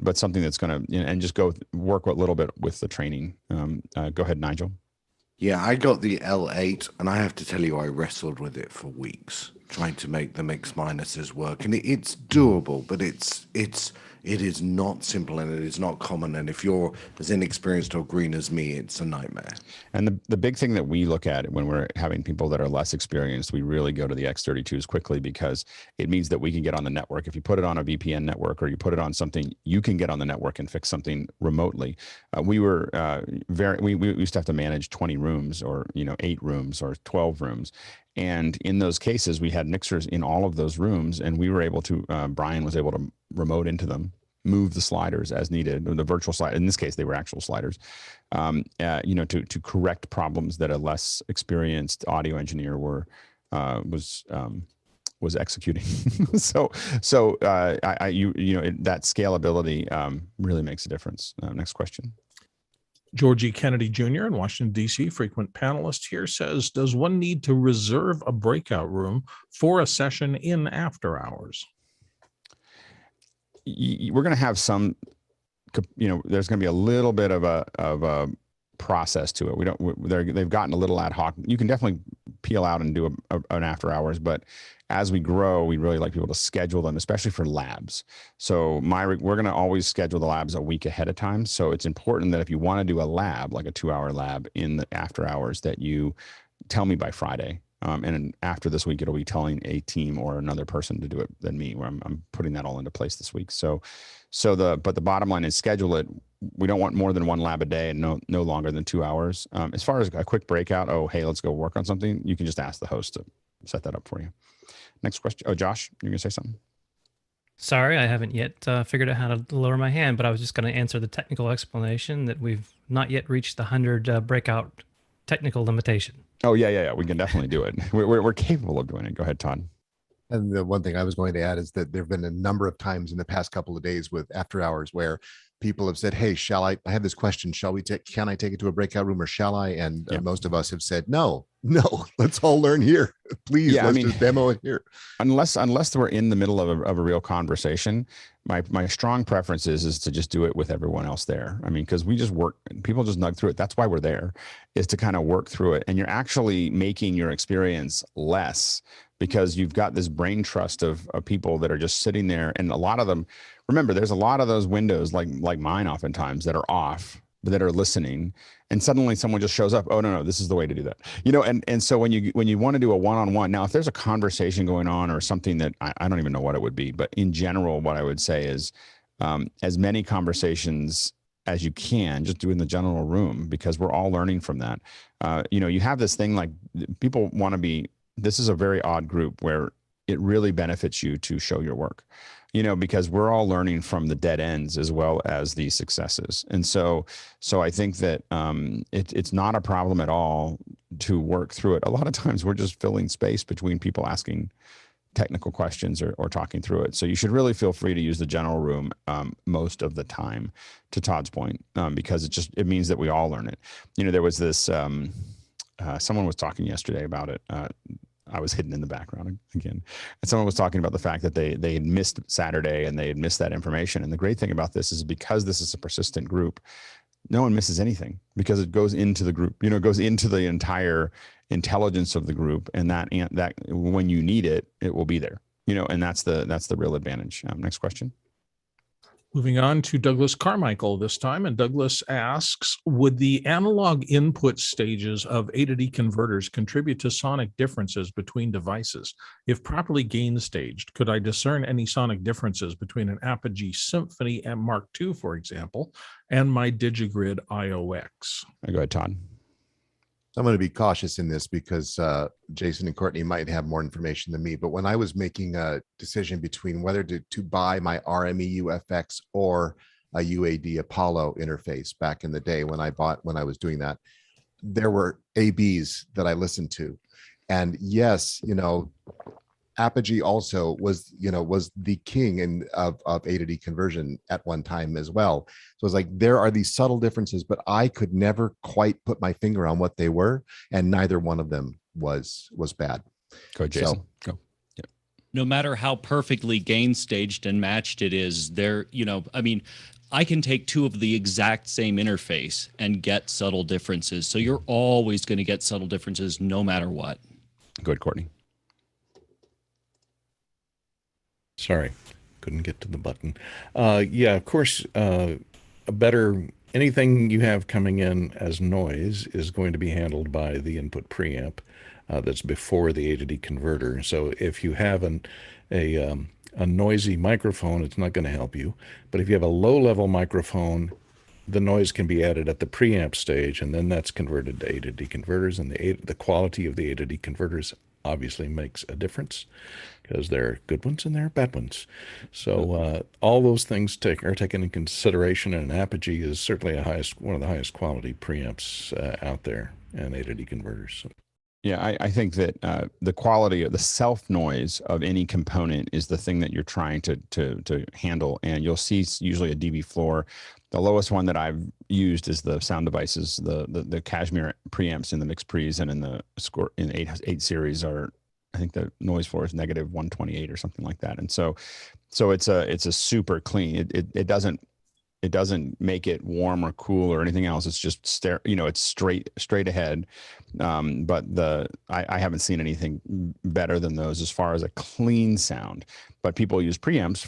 but something that's going to, and just go work a little bit with the training. Go ahead, Nigel. Yeah, I got the L8, and I have to tell you, I wrestled with it for weeks trying to make the mix minuses work, and it's doable, but it is not simple, and it is not common. And if you're as inexperienced or green as me, it's a nightmare. And the big thing that we look at when we're having people that are less experienced, we really go to the X32s quickly, because it means that we can get on the network. If you put it on a VPN network or you put it on something, you can get on the network and fix something remotely. We used to have to manage 20 rooms, or 8 rooms or 12 rooms. And in those cases, we had mixers in all of those rooms, and we were able to, Brian was able to remote into them, move the sliders as needed, or the virtual slide. In this case, they were actual sliders, to correct problems that a less experienced audio engineer was executing. so that scalability really makes a difference. Next question. Georgie Kennedy Jr. in Washington, D.C., frequent panelist here, says, does one need to reserve a breakout room for a session in after hours? We're going to have some, there's going to be a little bit of a process to it. They've gotten a little ad hoc. You can definitely peel out and do an after hours, but as we grow, we really like people to schedule them, especially for labs. So we're going to always schedule the labs a week ahead of time. So it's important that if you want to do a lab, like a 2-hour lab in the after hours, that you tell me by Friday. And after this week, it'll be telling a team or another person to do it than me, where I'm putting that all into place this week. But the bottom line is schedule it. We don't want more than 1 lab a day, and no longer than 2 hours. As far as a quick breakout, hey, let's go work on something, you can just ask the host to set that up for you. Next question. Oh, Josh, you're gonna say something? Sorry, I haven't yet figured out how to lower my hand, but I was just going to answer the technical explanation that we've not yet reached the 100 breakout technical limitation. Oh, yeah. We can definitely do it. We're capable of doing it. Go ahead, Todd. And the one thing I was going to add is that there have been a number of times in the past couple of days with after hours where people have said, hey, I have this question. Can I take it to a breakout room, or shall I? And most of us have said, no, let's all learn here. Please, let's just demo it here. Unless we're in the middle of a real conversation, my strong preference is to just do it with everyone else there. I mean, because people just nug through it. That's why we're there, is to kind of work through it. And you're actually making your experience less, because you've got this brain trust of people that are just sitting there. And a lot of them, remember, there's a lot of those windows like mine oftentimes that are off, that are listening, and suddenly someone just shows up. Oh, no, this is the way to do that. And so when you want to do a one-on-one, now if there's a conversation going on or something that I don't even know what it would be, but in general, what I would say is as many conversations as you can, just do in the general room, because we're all learning from that. You have this thing like people want to be, this is a very odd group where it really benefits you to show your work, because we're all learning from the dead ends as well as the successes. And so I think that it's not a problem at all to work through it. A lot of times we're just filling space between people asking technical questions or talking through it. So you should really feel free to use the general room most of the time, to Todd's point, because it means that we all learn it. There was this, someone was talking yesterday about it. I was hidden in the background again. And someone was talking about the fact that they had missed Saturday and they had missed that information. And the great thing about this is, because this is a persistent group, no one misses anything, because it goes into the group, it goes into the entire intelligence of the group, and that when you need it, it will be there, and that's the real advantage. Next question. Moving on to Douglas Carmichael this time, and Douglas asks, would the analog input stages of A to D converters contribute to sonic differences between devices? If properly gain staged, could I discern any sonic differences between an Apogee Symphony MkII, for example, and my DiGiGrid IOX? Go ahead, Todd. I'm going to be cautious in this because Jason and Courtney might have more information than me. But when I was making a decision between whether to buy my RME UFX or a UAD Apollo interface back in the day when I was doing that, there were ABs that I listened to. And yes, Apogee also was the king of A to D conversion at one time as well. So it's like, there are these subtle differences, but I could never quite put my finger on what they were, and neither one of them was bad. Go ahead, Jason. Go. Yeah. No matter how perfectly gain staged and matched it is, I can take two of the exact same interface and get subtle differences. So you're always going to get subtle differences no matter what. Go ahead, Courtney. Sorry, couldn't get to the button. Yeah, of course, anything you have coming in as noise is going to be handled by the input preamp that's before the A to D converter. So if you have a noisy microphone, it's not going to help you. But if you have a low-level microphone, the noise can be added at the preamp stage, and then that's converted to A to D converters, and the quality of the A to D converters obviously makes a difference, because there are good ones and there are bad ones. So all those things are taken into consideration, and an Apogee is certainly one of the highest quality preamps out there, and A to D converters. So. Yeah, I think that the quality of the self noise of any component is the thing that you're trying to handle, and you'll see usually a dB floor. The lowest one that I've used is the Sound Devices, the Cashmere preamps in the mixpres and in the 8 series are, I think the noise floor is negative 128 or something like that. And so it's a super clean. It doesn't make it warm or cool or anything else. It's just it's straight ahead. But I haven't seen anything better than those as far as a clean sound. But people use preamps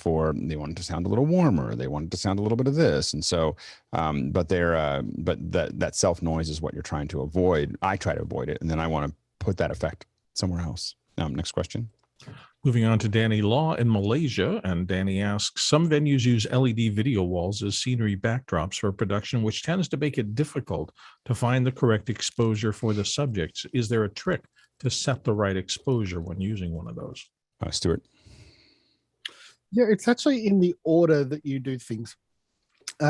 they want it to sound a little warmer. They want it to sound a little bit of this. And so, but that self noise is what you're trying to avoid. I try to avoid it, and then I want to put that effect somewhere else. Next question. Moving on to Danny Law in Malaysia, and Danny asks, some venues use LED video walls as scenery backdrops for production, which tends to make it difficult to find the correct exposure for the subjects. Is there a trick to set the right exposure when using one of those? Stuart. Yeah, it's actually in the order that you do things.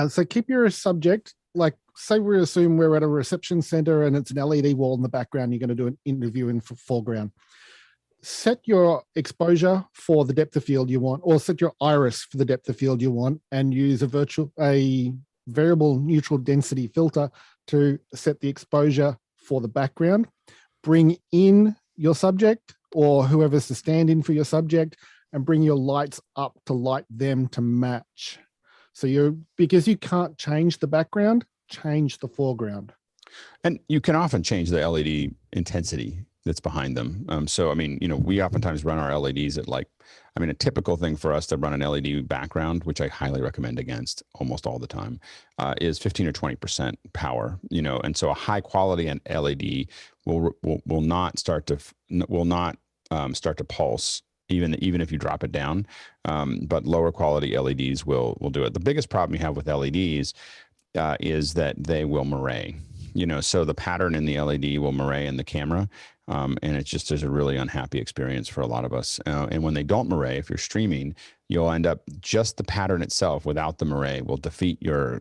So keep your subject, like say we assume we're at a reception center and it's an LED wall in the background, you're going to do an interview in foreground. Set your exposure for the depth of field you want, or set your iris for the depth of field you want, and use a variable neutral density filter to set the exposure for the background. Bring in your subject or whoever's the stand-in for your subject, and bring your lights up to light them to match. So because you can't change the background, change the foreground. And you can often change the LED intensity that's behind them. So, I mean, we oftentimes run our LEDs at a typical thing for us to run an LED background, which I highly recommend against almost all the time, is 15 or 20% power, and so a high quality LED will not start to pulse even if you drop it down. But lower quality LEDs will do it. The biggest problem you have with LEDs is that they will moray. So the pattern in the LED will moray in the camera, and it just is a really unhappy experience for a lot of us. And when they don't moray, if you're streaming, you'll end up just the pattern itself without the moire will defeat your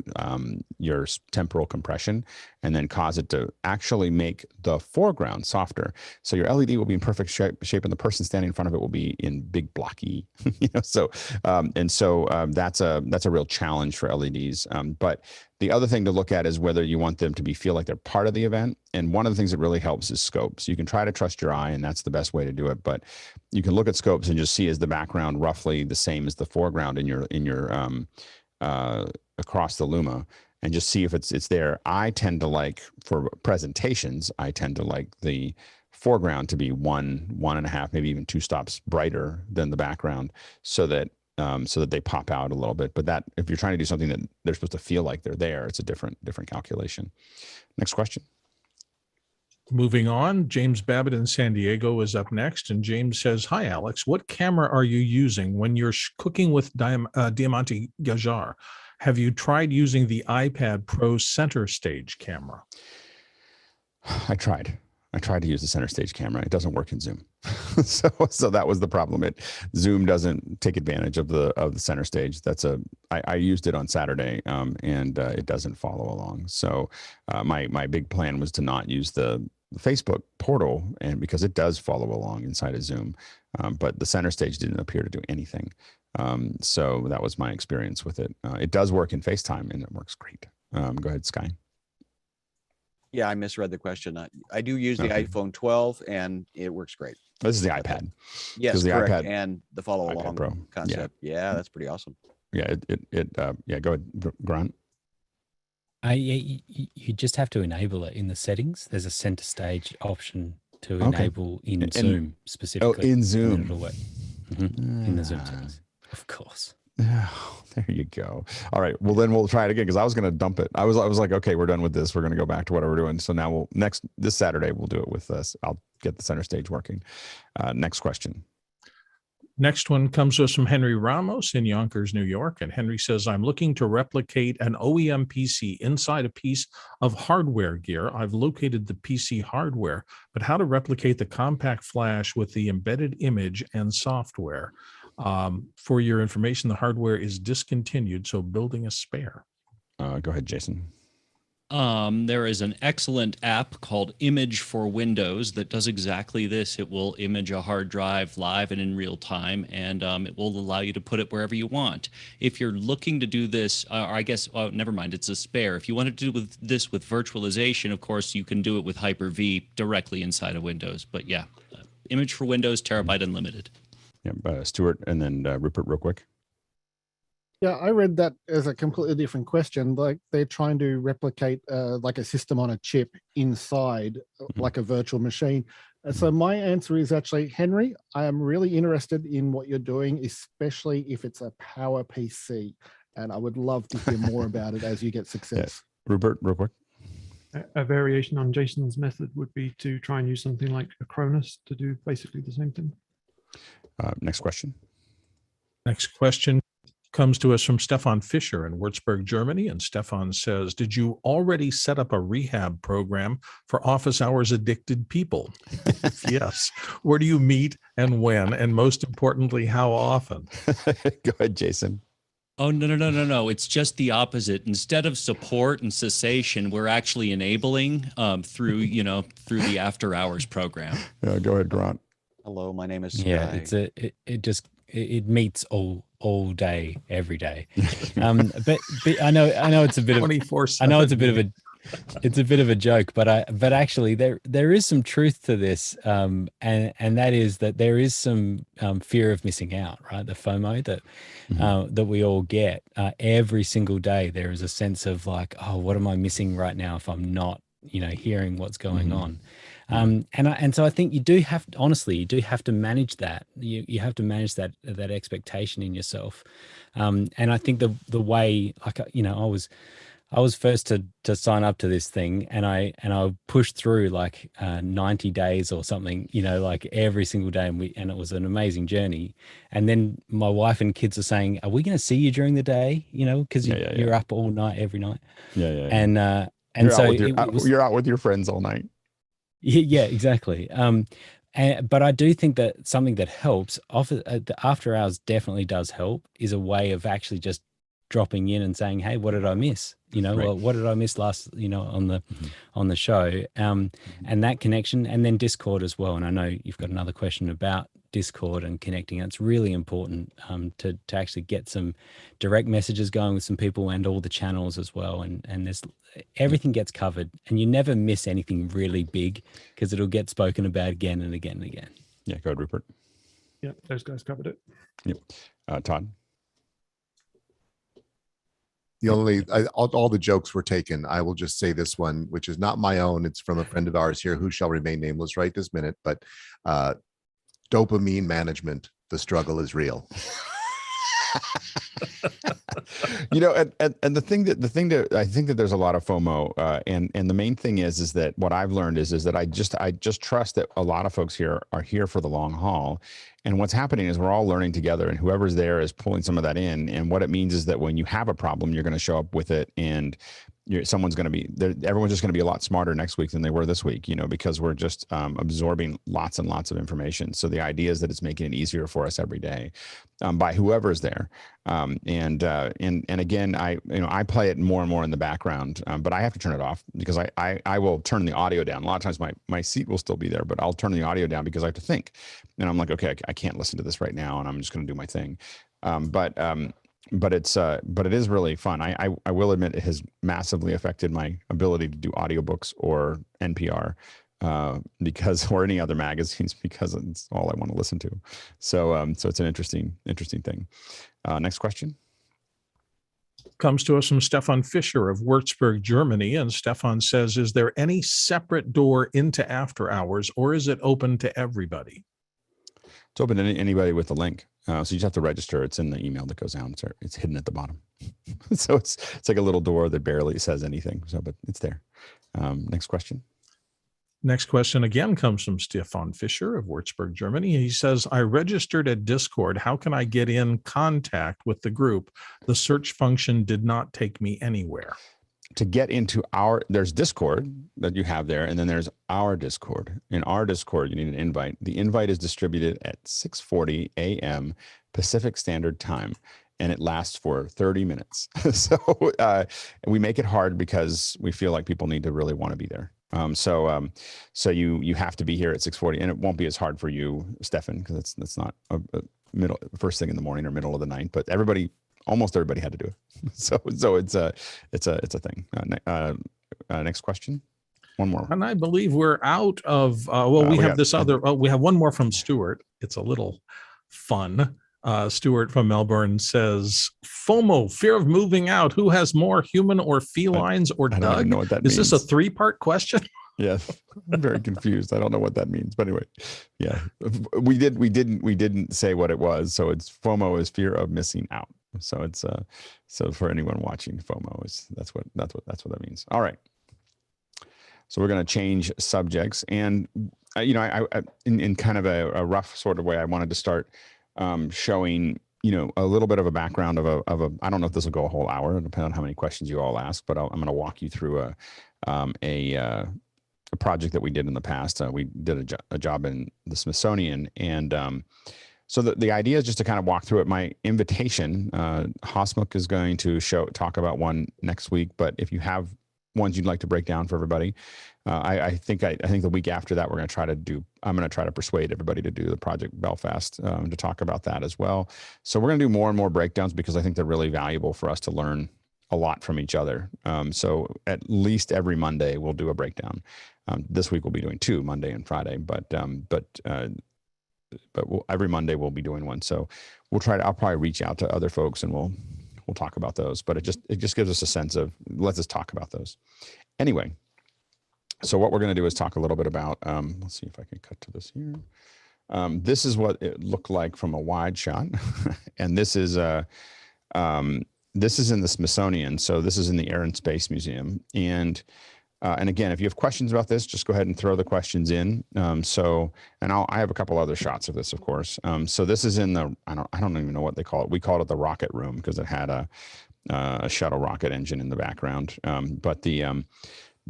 temporal compression and then cause it to actually make the foreground softer. So your LED will be in perfect shape and the person standing in front of it will be in big blocky, so that's a real challenge for LEDs. But the other thing to look at is whether you want them to feel like they're part of the event. And one of the things that really helps is scope. So you can try to trust your eye, and that's the best way to do it. But you can look at scopes and just see, is the background roughly the same as the foreground in your across the Luma, and just see if it's there. I tend to like, for presentations, I tend to like the foreground to be 1.5, maybe even 2 stops brighter than the background, so that they pop out a little bit. But that, if you're trying to do something that they're supposed to feel like they're there, it's a different calculation. Next question. Moving on, James Babbitt in San Diego is up next. And James says, hi, Alex. What camera are you using when you're cooking with Diamante Gajar? Have you tried using the iPad Pro center stage camera? I tried to use the center stage camera. It doesn't work in Zoom. so that was the problem. Zoom doesn't take advantage of the center stage. I used it on Saturday, and it doesn't follow along. So my big plan was to not use the Facebook portal, and because it does follow along inside of Zoom, but the center stage didn't appear to do anything. So that was my experience with it. It does work in FaceTime, and it works great. Go ahead, Sky. Yeah, I misread the question. I do use the iPhone 12, and it works great. This is the iPad. Yes, the correct. iPad, and the follow along concept. Yeah, that's pretty awesome. Yeah, go ahead, Grant. You just have to enable it in the settings. There's a center stage option to enable in Zoom specifically. Oh, in Zoom. It'll work. In the Zoom settings, of course. Oh, there you go. All right. Well, then we'll try it again, because I was going to dump it. I was like, okay, we're done with this. We're going to go back to whatever we're doing. So now this Saturday, we'll do it with this. I'll get the center stage working. Next question. Next one comes to us from Henry Ramos in Yonkers, New York. And Henry says, I'm looking to replicate an OEM PC inside a piece of hardware gear. I've located the PC hardware, but how to replicate the compact flash with the embedded image and software? For your information, the hardware is discontinued, so building a spare. Go ahead, Jason. There is an excellent app called Image for Windows that does exactly this. It will image a hard drive live and in real time, and it will allow you to put it wherever you want. If you're looking to do this, or I guess, never mind, it's a spare. If you want to do this with virtualization, of course, you can do it with Hyper-V directly inside of Windows. But yeah, Image for Windows, terabyte unlimited. Yeah, Stuart, and then Rupert, real quick. Yeah, I read that as a completely different question. Like they're trying to replicate like a system on a chip inside like a virtual machine. So my answer is actually, Henry, I am really interested in what you're doing, especially if it's a power PC. And I would love to hear more about it as you get success. Yeah. Rupert, real quick. A variation on Jason's method would be to try and use something like a Cronus to do basically the same thing. Next question. Next question comes to us from Stefan Fischer in Würzburg, Germany. And Stefan says, did you already set up a rehab program for office hours addicted people? Yes. Where do you meet and when? And most importantly, how often? Go ahead, Jason. Oh, no. It's just the opposite. Instead of support and cessation, we're actually enabling through the after hours program. Go ahead, Grant. Hello, my name is Sky. Yeah, it meets all day, every day. But I know it's a bit of 24/7. I know it's a bit of a joke, but actually there is some truth to this, and that is that there is some fear of missing out, right? The FOMO that we all get every single day. There is a sense of like, oh, what am I missing right now if I'm not, hearing what's going on. And so I think you do have to manage that. You have to manage that expectation in yourself. And I think the way, like, I was first to sign up to this thing, and I pushed through like 90 days or something, like every single day, and it was an amazing journey. And then my wife and kids are saying, "Are we going to see you during the day?" Because you're up all night every night. Yeah. And so you're out with your friends all night. Yeah, exactly. But I do think that something that helps, the after hours definitely does help, is a way of actually just dropping in and saying, hey, what did I miss? Well, what did I miss last, on the show? And that connection, and then Discord as well. And I know you've got another question about Discord and connecting. It's really important to actually get some direct messages going with some people and all the channels as well. And there's everything gets covered, and you never miss anything really big because it'll get spoken about again and again and again. Yeah, go ahead, Rupert. Yeah, those guys covered it. Yep. Todd? The only all the jokes were taken. I will just say this one, which is not my own. It's from a friend of ours here who shall remain nameless right this minute. But dopamine management, the struggle is real. And the thing that I think that there's a lot of FOMO, and the main thing is that what I've learned is that I just trust that a lot of folks here are here for the long haul. And what's happening is we're all learning together, and whoever's there is pulling some of that in. And what it means is that when you have a problem, you're going to show up with it, and someone's going to be there. Everyone's just going to be a lot smarter next week than they were this week, because we're just absorbing lots and lots of information. So the idea is that it's making it easier for us every day by whoever's there. And again, I play it more and more in the background, but I have to turn it off because I will turn the audio down. A lot of times my seat will still be there, but I'll turn the audio down because I have to think. And I'm like, okay, I can't listen to this right now, and I'm just going to do my thing. But it is really fun. I will admit it has massively affected my ability to do audiobooks or NPR or any other magazines, because it's all I want to listen to. So it's an interesting thing. Next question comes to us from Stefan Fischer of Würzburg, Germany. And Stefan says, is there any separate door into after hours, or is it open to everybody? It's open to anybody with a link. So you just have to register. It's in the email that goes out. It's hidden at the bottom. So it's like a little door that barely says anything. But it's there. Next question. Next question again comes from Stefan Fischer of Würzburg, Germany. He says, I registered at Discord. How can I get in contact with the group? The search function did not take me anywhere. To get into there's Discord that you have there, and then there's our Discord. In our Discord, you need an invite. The invite is distributed at 6:40 a.m. Pacific Standard Time, and it lasts for 30 minutes. So we make it hard because we feel like people need to really want to be there. So you have to be here at 6:40, and it won't be as hard for you, Stefan, because that's not a first thing in the morning or middle of the night. But almost everybody had to do it. So it's a thing. Next question. One more. And I believe we're out of, we have one more from Stuart. It's a little fun. Stuart from Melbourne says, FOMO, fear of moving out. Who has more, human or felines or Doug? I don't even know what that means. Is this a 3-part question? Yes, I'm very confused. I don't know what that means, but anyway, yeah, we didn't say what it was. So it's FOMO is fear of missing out. So it's so for anyone watching, FOMO is that's what that means. All right. So we're going to change subjects, and I in kind of a rough sort of way, I wanted to start showing a little bit of a background of a I don't know if this will go a whole hour, depending on how many questions you all ask, but I'm going to walk you through a project that we did in the past. We did a job in the Smithsonian, and so the idea is just to kind of walk through it. My invitation, Hosmuk is going to talk about one next week, but if you have ones you'd like to break down for everybody, I think the week after that I'm going to try to persuade everybody to do the project Belfast to talk about that as well. So we're going to do more and more breakdowns because I think they're really valuable for us to learn a lot from each other. So at least every Monday we'll do a breakdown. This week we'll be doing 2, Monday and Friday, but every Monday we'll be doing one. So I'll probably reach out to other folks and we'll talk about those, but it just gives us a sense of, let's just talk about those. Anyway, so what we're going to do is talk a little bit about, let's see if I can cut to this here. This is what it looked like from a wide shot. And this is in the Smithsonian. So this is in the Air and Space Museum. And again, if you have questions about this, just go ahead and throw the questions in. I have a couple other shots of this, of course. So this is in the, I don't even know what they call it. We called it the rocket room because it had a shuttle rocket engine in the background. But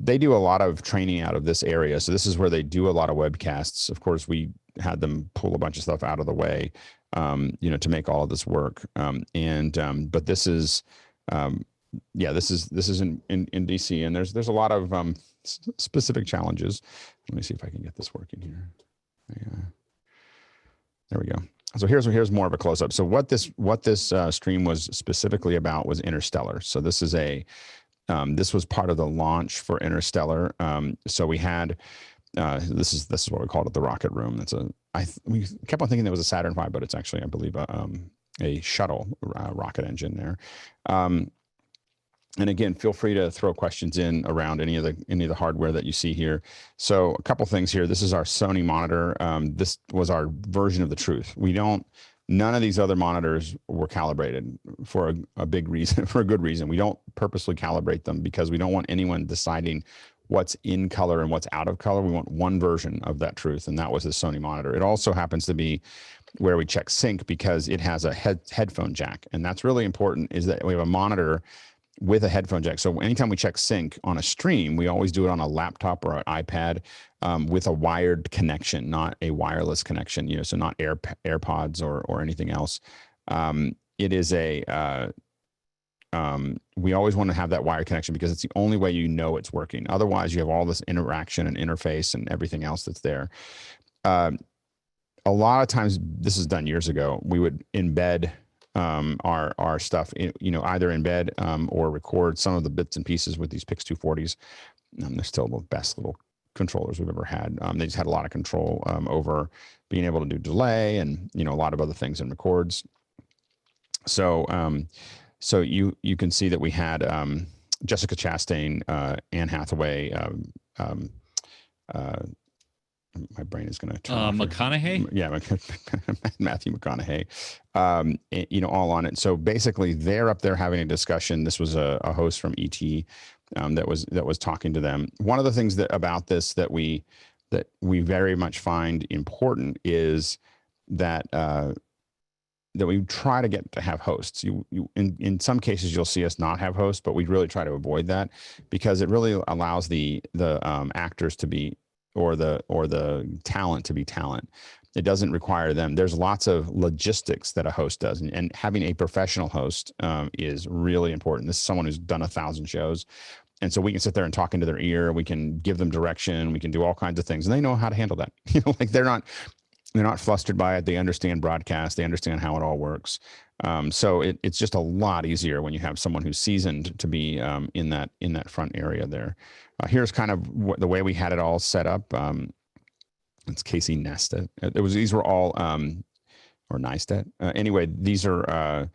they do a lot of training out of this area. So this is where they do a lot of webcasts. Of course, we had them pull a bunch of stuff out of the way, to make all of this work. But this is, this is in DC, and there's a lot of specific challenges. Let me see if I can get this working here. Yeah. There we go. So here's more of a close up. So what this stream was specifically about was Interstellar. So this is this was part of the launch for Interstellar. So we had this is what we called it, the rocket room. We kept on thinking it was a Saturn V, but it's actually, I believe, a shuttle rocket engine there. And again, feel free to throw questions in around any of the hardware that you see here. So a couple things here. This is our Sony monitor. This was our version of the truth. None of these other monitors were calibrated for a big reason, for a good reason. We don't purposely calibrate them because we don't want anyone deciding what's in color and what's out of color. We want one version of that truth, and that was the Sony monitor. It also happens to be where we check sync because it has a headphone jack, and that's really important, is that we have a monitor with a headphone jack. So anytime we check sync on a stream, we always do it on a laptop or an iPad with a wired connection, not a wireless connection, so not AirPods or anything else. It is we always want to have that wired connection because it's the only way it's working. Otherwise, you have all this interaction and interface and everything else that's there. A lot of times, this is done years ago, we would embed our stuff, either embed or record some of the bits and pieces with these Pix 240s. They're still the best little controllers we've ever had. They just had a lot of control over being able to do delay and a lot of other things in records. So you can see that we had Jessica Chastain, Anne Hathaway, my brain is going to turn McConaughey. Yeah, Matthew McConaughey, all on it. So basically, they're up there having a discussion. This was a host from ET that was talking to them. One of the things about this that we very much find important is that we try to get to have hosts. In some cases you'll see us not have hosts, but we really try to avoid that because it really allows the actors to be, or the talent to be talent. It doesn't require them. There's lots of logistics that a host does, and having a professional host is really important. This is someone who's done 1,000 shows, and so we can sit there and talk into their ear. We can give them direction. We can do all kinds of things, and they know how to handle that. Like they're not flustered by it. They understand broadcast. They understand how it all works. So it's just a lot easier when you have someone who's seasoned to be in that front area there. Here's kind of the way we had it all set up. It's Casey Neistat. These were all, or Neistat. Anyway, these are,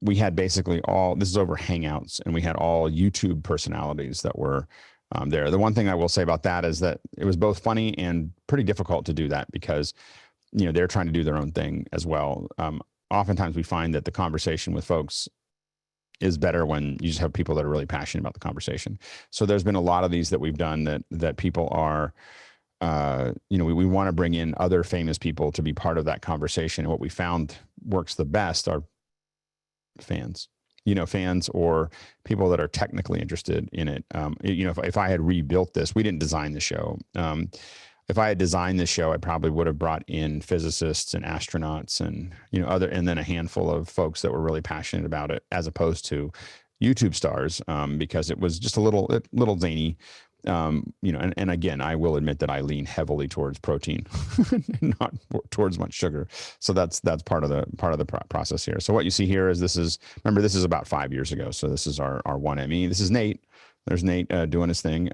we had basically this is over Hangouts, and we had all YouTube personalities that were there. The one thing I will say about that is that it was both funny and pretty difficult to do that because, they're trying to do their own thing as well. Oftentimes we find that the conversation with folks is better when you just have people that are really passionate about the conversation. So there's been a lot of these that we've done that people are, we want to bring in other famous people to be part of that conversation. And what we found works the best are fans, fans or people that are technically interested in it. If I had rebuilt this, we didn't design the show. If I had designed this show, I probably would have brought in physicists and astronauts and, and then a handful of folks that were really passionate about it, as opposed to YouTube stars, because it was just a little zany. And again, I will admit that I lean heavily towards protein, not towards much sugar. So that's part of the process here. So what you see here is remember, this is about 5 years ago. So this is our 1ME. This is Nate. There's Nate doing his thing.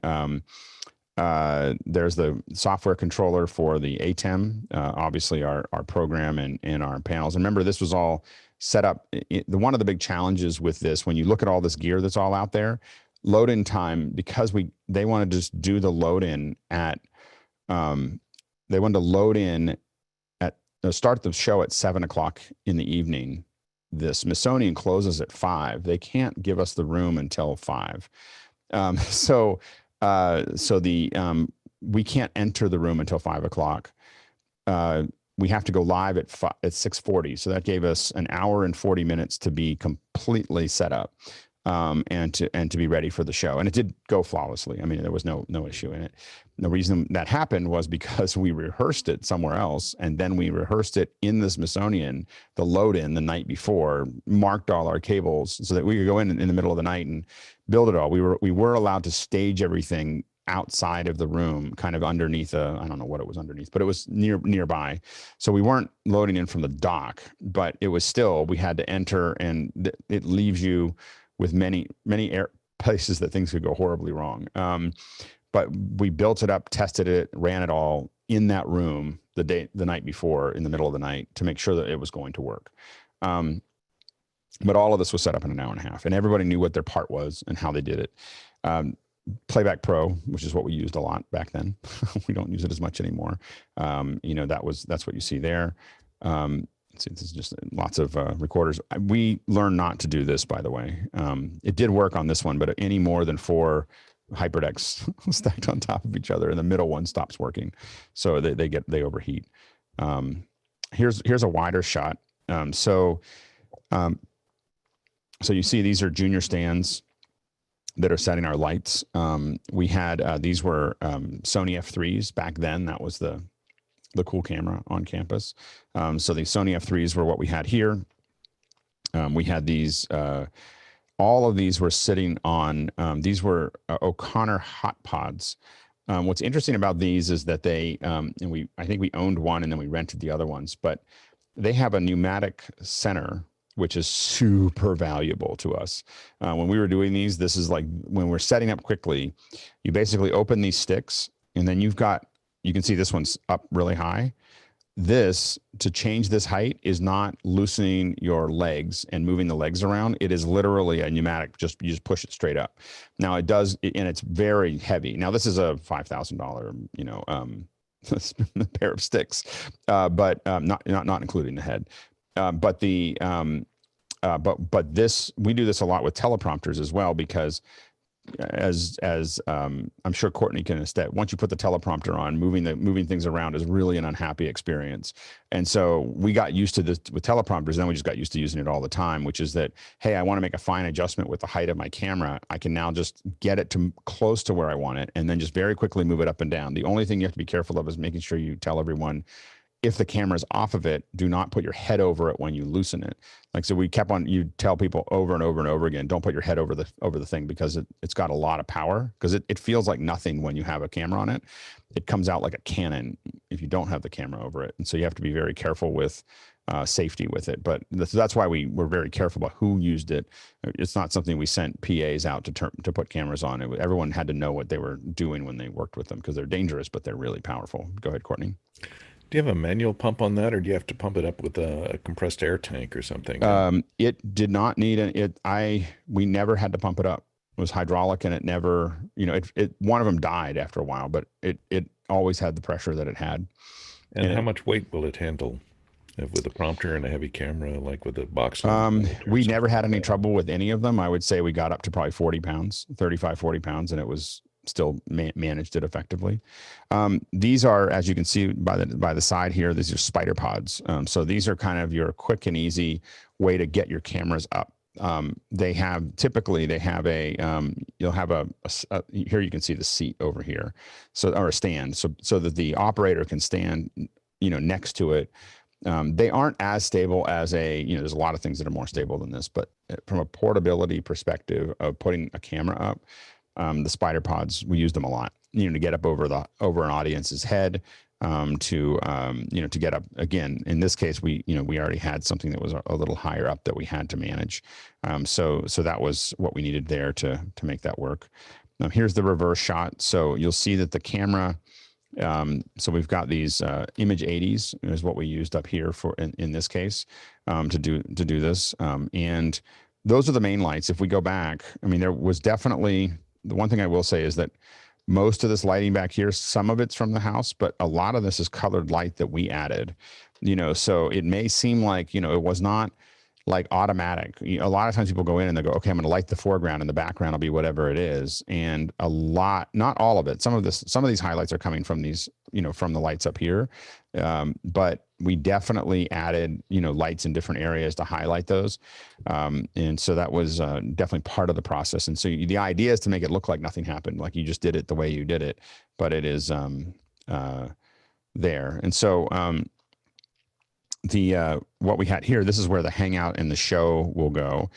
There's the software controller for the Atem, obviously our program and our panels. And remember, this was all set up. One of the big challenges with this, when you look at all this gear that's all out there, load-in time, because they want to just do the load-in at, they wanted to load in start the show at 7 o'clock in the evening. The Smithsonian closes at 5. They can't give us the room until 5. We can't enter the room until 5 o'clock. We have to go live at 6:40. So that gave us an hour and 40 minutes to be completely set up. and to be ready for the show. And it did go flawlessly. I mean, there was no issue in it. The reason that happened was because we rehearsed it somewhere else, and then we rehearsed it in the Smithsonian, the load-in the night before, marked all our cables so that we could go in the middle of the night and build it all. We were allowed to stage everything outside of the room, kind of underneath I don't know what it was underneath, but it was nearby. So we weren't loading in from the dock, but it was still, we had to enter, and it leaves you with many places that things could go horribly wrong. But we built it up, tested it, ran it all in that room the night before in the middle of the night to make sure that it was going to work. But all of this was set up in an hour and a half, and everybody knew what their part was and how they did it. Playback Pro, which is what we used a lot back then. We don't use it as much anymore. That's what you see there. See, this is just lots of recorders. We learned not to do this, by the way. It did work on this one, but any more than 4 HyperDecks stacked on top of each other, and the middle one stops working, so they overheat. Here's a wider shot. So you see these are junior stands that are setting our lights. We had these were Sony F3s back then. That was the cool camera on campus. So the Sony F3s were what we had here. We had these. All of these were sitting on, these were O'Connor hot pods. What's interesting about these is that they, I think we owned one and then we rented the other ones, but they have a pneumatic center, which is super valuable to us. When we were doing these, this is like, when we're setting up quickly, you basically open these sticks, and then you can see this one's up really high. This, to change this height, is not loosening your legs and moving the legs around. It is literally a pneumatic, you just push it straight up. Now it does, and it's very heavy. Now this is a $5,000, pair of sticks, but not including the head. But this, we do this a lot with teleprompters as well, because as I'm sure Courtney can attest, once you put the teleprompter on, moving things around is really an unhappy experience. And so we got used to this with teleprompters, and then we just got used to using it all the time, which is that, hey, I want to make a fine adjustment with the height of my camera. I can now just get it to close to where I want it, and then just very quickly move it up and down. The only thing you have to be careful of is making sure you tell everyone, if the camera's off of it, do not put your head over it when you loosen it. Like, so we kept on, you tell people over and over and over again, don't put your head over the thing, because it's got a lot of power, because it feels like nothing when you have a camera on it. It comes out like a cannon if you don't have the camera over it. And so you have to be very careful with safety with it. But that's why we were very careful about who used it. It's not something we sent PAs out to put cameras on. Everyone had to know what they were doing when they worked with them, because they're dangerous, but they're really powerful. Go ahead, Courtney. Do you have a manual pump on that, or do you have to pump it up with a compressed air tank or something? It did not need we never had to pump it up. It was hydraulic, and it never, one of them died after a while, but it always had the pressure that it had. And how much weight will it handle with a prompter and a heavy camera, like with a box? We never had any trouble with any of them. I would say we got up to probably 40 pounds, 35, 40 pounds, and it was still managed it effectively. These are, as you can see by the side here, these are spider pods. So these are kind of your quick and easy way to get your cameras up. They have you'll have a here you can see the seat over here, or a stand, so that the operator can stand, next to it. They aren't as stable as there's a lot of things that are more stable than this, but from a portability perspective of putting a camera up, the spider pods, we use them a lot, to get up over an audience's head, to get up. Again, in this case, we already had something that was a little higher up that we had to manage. So that was what we needed there to make that work. Now here's the reverse shot. So you'll see that the camera, so we've got these image 80s is what we used up here for in this case, to do this. And those are the main lights. If we go back, there was definitely, the one thing I will say is that most of this lighting back here, some of it's from the house, but a lot of this is colored light that we added, so it may seem like, it was not like automatic. A lot of times people go in and they go, okay, I'm going to light the foreground and the background will be whatever it is. And a lot, not all of it. Some of these highlights are coming from these, from the lights up here. But we definitely added, lights in different areas to highlight those. And so that was definitely part of the process. And so the idea is to make it look like nothing happened, like you just did it the way you did it, but it is there. And so what we had here, this is where the hangout and the show will go.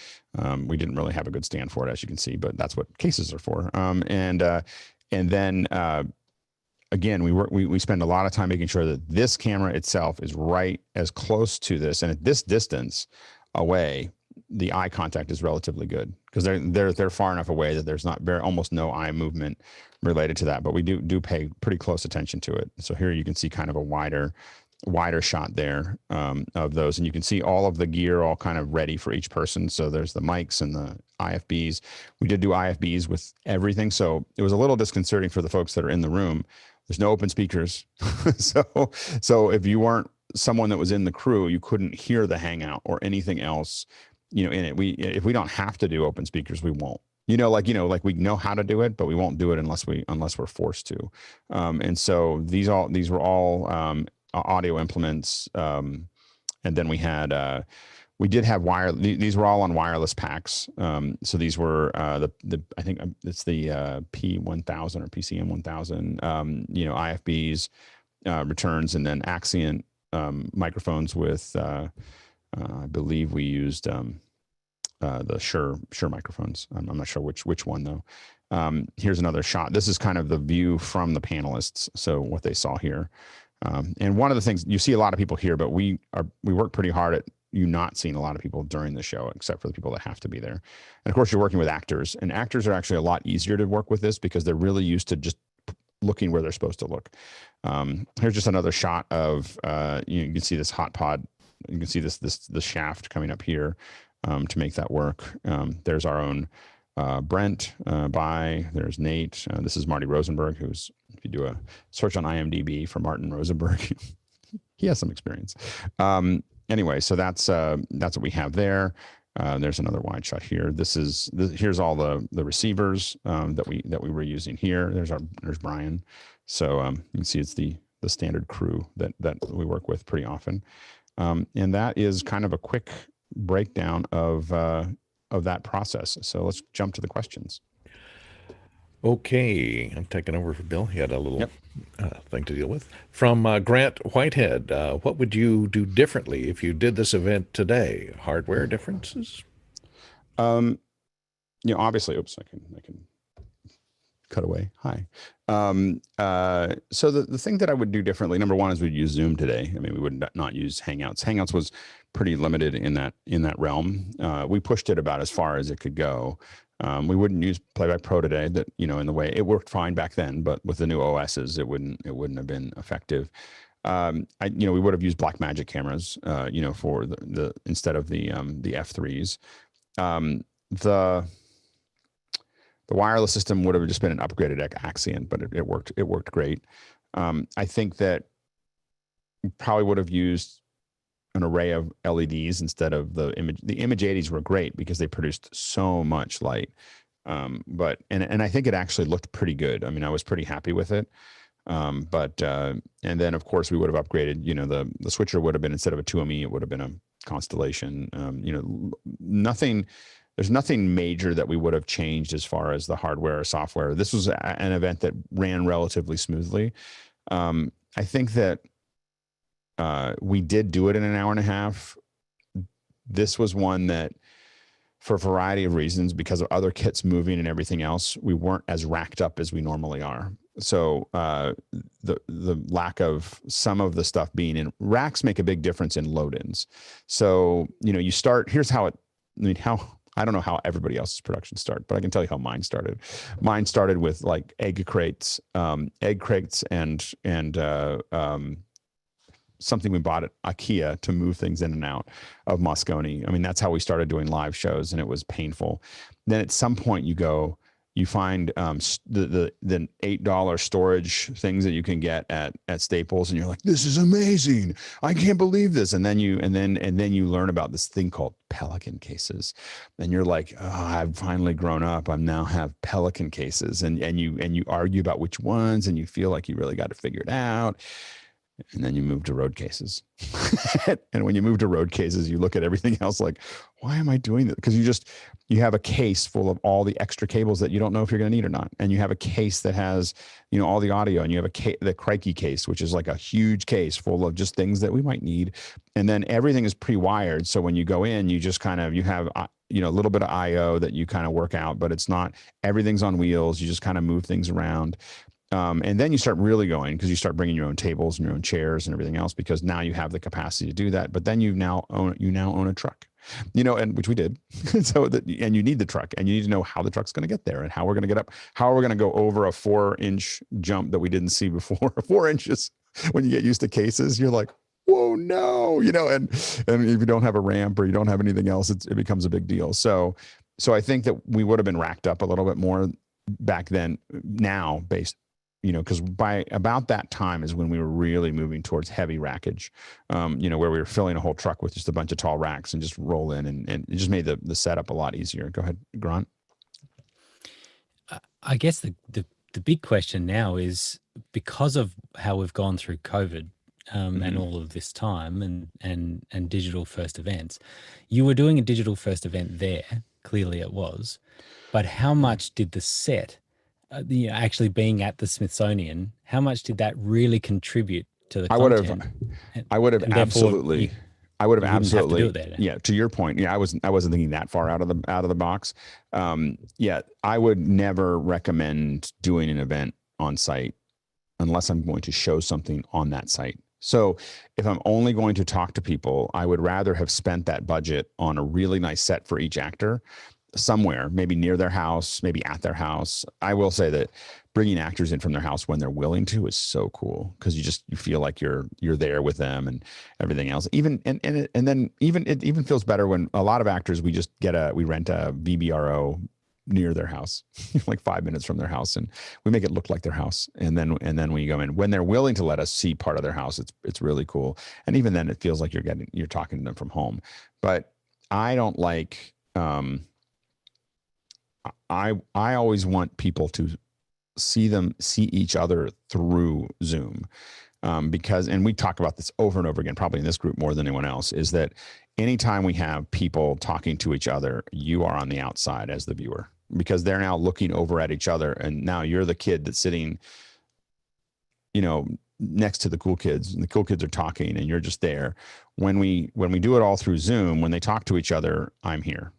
We didn't really have a good stand for it, as you can see, but that's what cases are for. And then again, we spend a lot of time making sure that this camera itself is right as close to this, and at this distance away, the eye contact is relatively good because they're far enough away that there's not almost no eye movement related to that. But we do pay pretty close attention to it. So here you can see kind of a wider shot there of those, and you can see all of the gear all kind of ready for each person. So there's the mics and the IFBs. We did do IFBs with everything, so it was a little disconcerting for the folks that are in the room. There's no open speakers, so if you weren't someone that was in the crew, you couldn't hear the hangout or anything else, in it. If we don't have to do open speakers, we won't. Like we know how to do it, but we won't do it unless we're forced to. And so these were all audio implements, and then we had we did have these were all on wireless packs. So these were I think it's the P1000 or PCM 1000 IFBs, returns, and then Axient microphones with I believe we used the Shure microphones. I'm not sure which one though. Here's another shot. This is kind of the view from the panelists, so what they saw here. And one of the things, you see a lot of people here, but we work pretty hard at you not seeing a lot of people during the show, except for the people that have to be there. And of course, you're working with actors, and actors are actually a lot easier to work with this because they're really used to just looking where they're supposed to look. Here's just another shot of you can see this hot pod. You can see the shaft coming up here to make that work. There's our own Brent, there's Nate. This is Marty Rosenberg, who's, if you do a search on IMDb for Martin Rosenberg, he has some experience. Anyway, so that's what we have there. There's another wide shot here. Here's all the receivers that we were using here. There's Brian. So you can see it's the standard crew that we work with pretty often. And that is kind of a quick breakdown of that process. So let's jump to the questions. Okay, I'm taking over for Bill. He had a little thing to deal with. From Grant Whitehead, what would you do differently if you did this event today? Hardware differences? Obviously, oops, I can cut away. Hi. So the thing that I would do differently, number one, is we'd use Zoom today. I mean, we would not use Hangouts. Hangouts was pretty limited in that realm. We pushed it about as far as it could go. We wouldn't use Playback Pro today. That in the way it worked fine back then, but with the new OSs, it wouldn't have been effective. We would have used Blackmagic cameras, for the instead of the F3s. The wireless system would have just been an upgraded Axient, but it worked. It worked great. I think that we probably would have used an array of LEDs instead of the image. The Image 80s were great because they produced so much light. But I think it actually looked pretty good. I mean, I was pretty happy with it. And then of course we would have upgraded. The switcher would have been, instead of a 2ME, it would have been a Constellation. There's nothing major that we would have changed as far as the hardware or software. This was an event that ran relatively smoothly. I think that we did do it in an hour and a half. This was one that, for a variety of reasons, because of other kits moving and everything else, we weren't as racked up as we normally are. So the lack of some of the stuff being in racks make a big difference in load-ins. So you start. Here's how it. I don't know how everybody else's production started, but I can tell you how mine started. Mine started with like egg crates and something we bought at IKEA to move things in and out of Moscone. I mean, that's how we started doing live shows, and it was painful. Then at some point you go, You find the $8 storage things that you can get at Staples, and you're like, this is amazing. I can't believe this. And then you learn about this thing called Pelican cases, and you're like, oh, I've finally grown up. I now have Pelican cases, and you argue about which ones, and you feel like you really got to figure it out. And then you move to road cases. And when you move to road cases, you look at everything else like, why am I doing this? Because you have a case full of all the extra cables that you don't know if you're going to need or not. And you have a case that has, all the audio, and you have the Crikey case, which is like a huge case full of just things that we might need. And then everything is pre-wired. So when you go in, you just you have, a little bit of IO that you kind of work out, but it's not, everything's on wheels. You just kind of move things around. And then you start really going, because you start bringing your own tables and your own chairs and everything else, because now you have the capacity to do that. But then you now own a truck, and which we did. And you need the truck, and you need to know how the truck's going to get there, and how we're going to get up, how we're going to go over a 4-inch jump that we didn't see before. 4 inches. When you get used to cases, you're like, whoa, no, and if you don't have a ramp or you don't have anything else, it becomes a big deal. So I think that we would have been racked up a little bit more back then. Now, based, because by about that time is when we were really moving towards heavy rackage, where we were filling a whole truck with just a bunch of tall racks and just roll in, and it just made the setup a lot easier. Go ahead, Grant. I guess the big question now is, because of how we've gone through COVID and all of this time and digital first events, you were doing a digital first event there, clearly it was, but how much did the set, actually being at the Smithsonian, how much did that really contribute to the content? I would have absolutely. I would have absolutely. Have to do it there. Yeah, to your point. Yeah, I wasn't thinking that far out of the box. Yeah, I would never recommend doing an event on site unless I'm going to show something on that site. So if I'm only going to talk to people, I would rather have spent that budget on a really nice set for each actor somewhere, maybe near their house, maybe at their house. I will say that bringing actors in from their house when they're willing to is so cool, because you feel like you're there with them and everything else. It even feels better when a lot of actors, we rent a VBRO near their house, like 5 minutes from their house, and we make it look like their house. And then when you go in, when they're willing to let us see part of their house, it's really cool. And even then, it feels like you're talking to them from home. But I don't like. I always want people to see each other through Zoom, because, and we talk about this over and over again, probably in this group more than anyone else, is that anytime we have people talking to each other, you are on the outside as the viewer, because they're now looking over at each other, and now you're the kid that's sitting, next to the cool kids, and the cool kids are talking, and you're just there. When we do it all through Zoom, when they talk to each other, I'm here.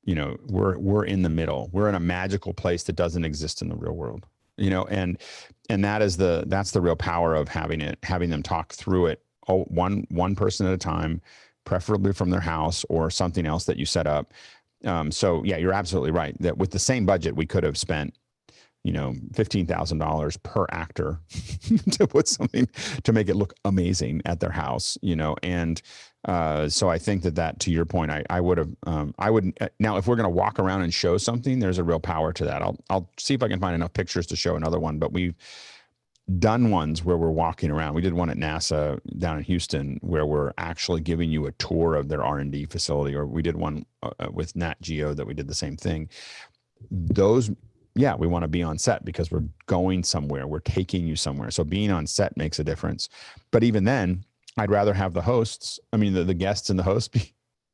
We're in the middle. We're in a magical place that doesn't exist in the real world, and that's the real power of having them talk through it, one person at a time, preferably from their house or something else that you set up. So yeah, you're absolutely right that with the same budget, we could have spent, $15,000 per actor to put something to make it look amazing at their house, and so I think that to your point, I would now, if we're going to walk around and show something, there's a real power to that. I'll see if I can find enough pictures to show another one, but we've done ones where we're walking around. We did one at NASA down in Houston where we're actually giving you a tour of their R&D facility, or we did one with Nat Geo that we did the same thing. Those, yeah, we want to be on set because we're going somewhere. We're taking you somewhere. So being on set makes a difference. But even then, I'd rather have the hosts, the guests and the hosts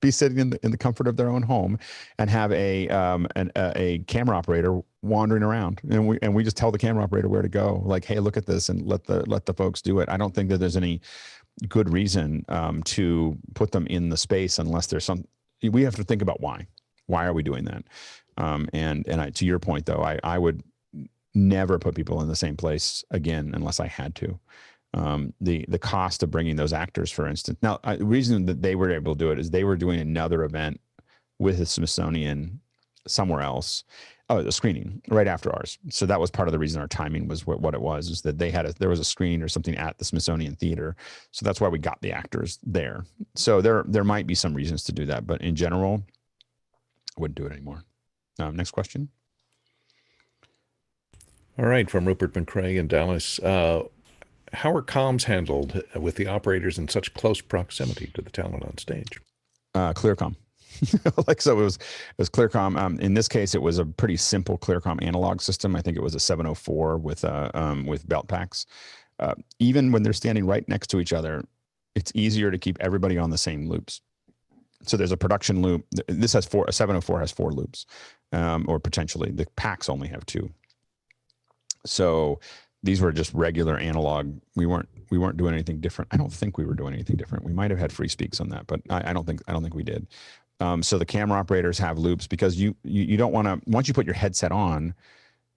be sitting in the comfort of their own home, and have a camera operator wandering around, and we just tell the camera operator where to go. Like, hey, look at this, and let the folks do it. I don't think that there's any good reason to put them in the space unless there's we have to think about why. Why are we doing that? To your point though, I would never put people in the same place again unless I had to. The cost of bringing those actors, for instance. Now, the reason that they were able to do it is they were doing another event with the Smithsonian somewhere else, a screening right after ours. So that was part of the reason our timing was what it was, is that there was a screening or something at the Smithsonian Theater. So that's why we got the actors there. So there might be some reasons to do that, but in general, I wouldn't do it anymore. Next question. All right, from Rupert McCrae in Dallas. How are comms handled with the operators in such close proximity to the talent on stage? Clearcom. Like, so it was Clearcom. In this case, it was a pretty simple Clearcom analog system. I think it was a 704 with belt packs. Even when they're standing right next to each other, it's easier to keep everybody on the same loops. So there's a production loop. This has a 704 has 4 loops, or potentially the packs only have 2. So these were just regular analog. We weren't doing anything different. I don't think we were doing anything different. We might have had free speaks on that, but I don't think we did. So the camera operators have loops because you don't want to, once you put your headset on,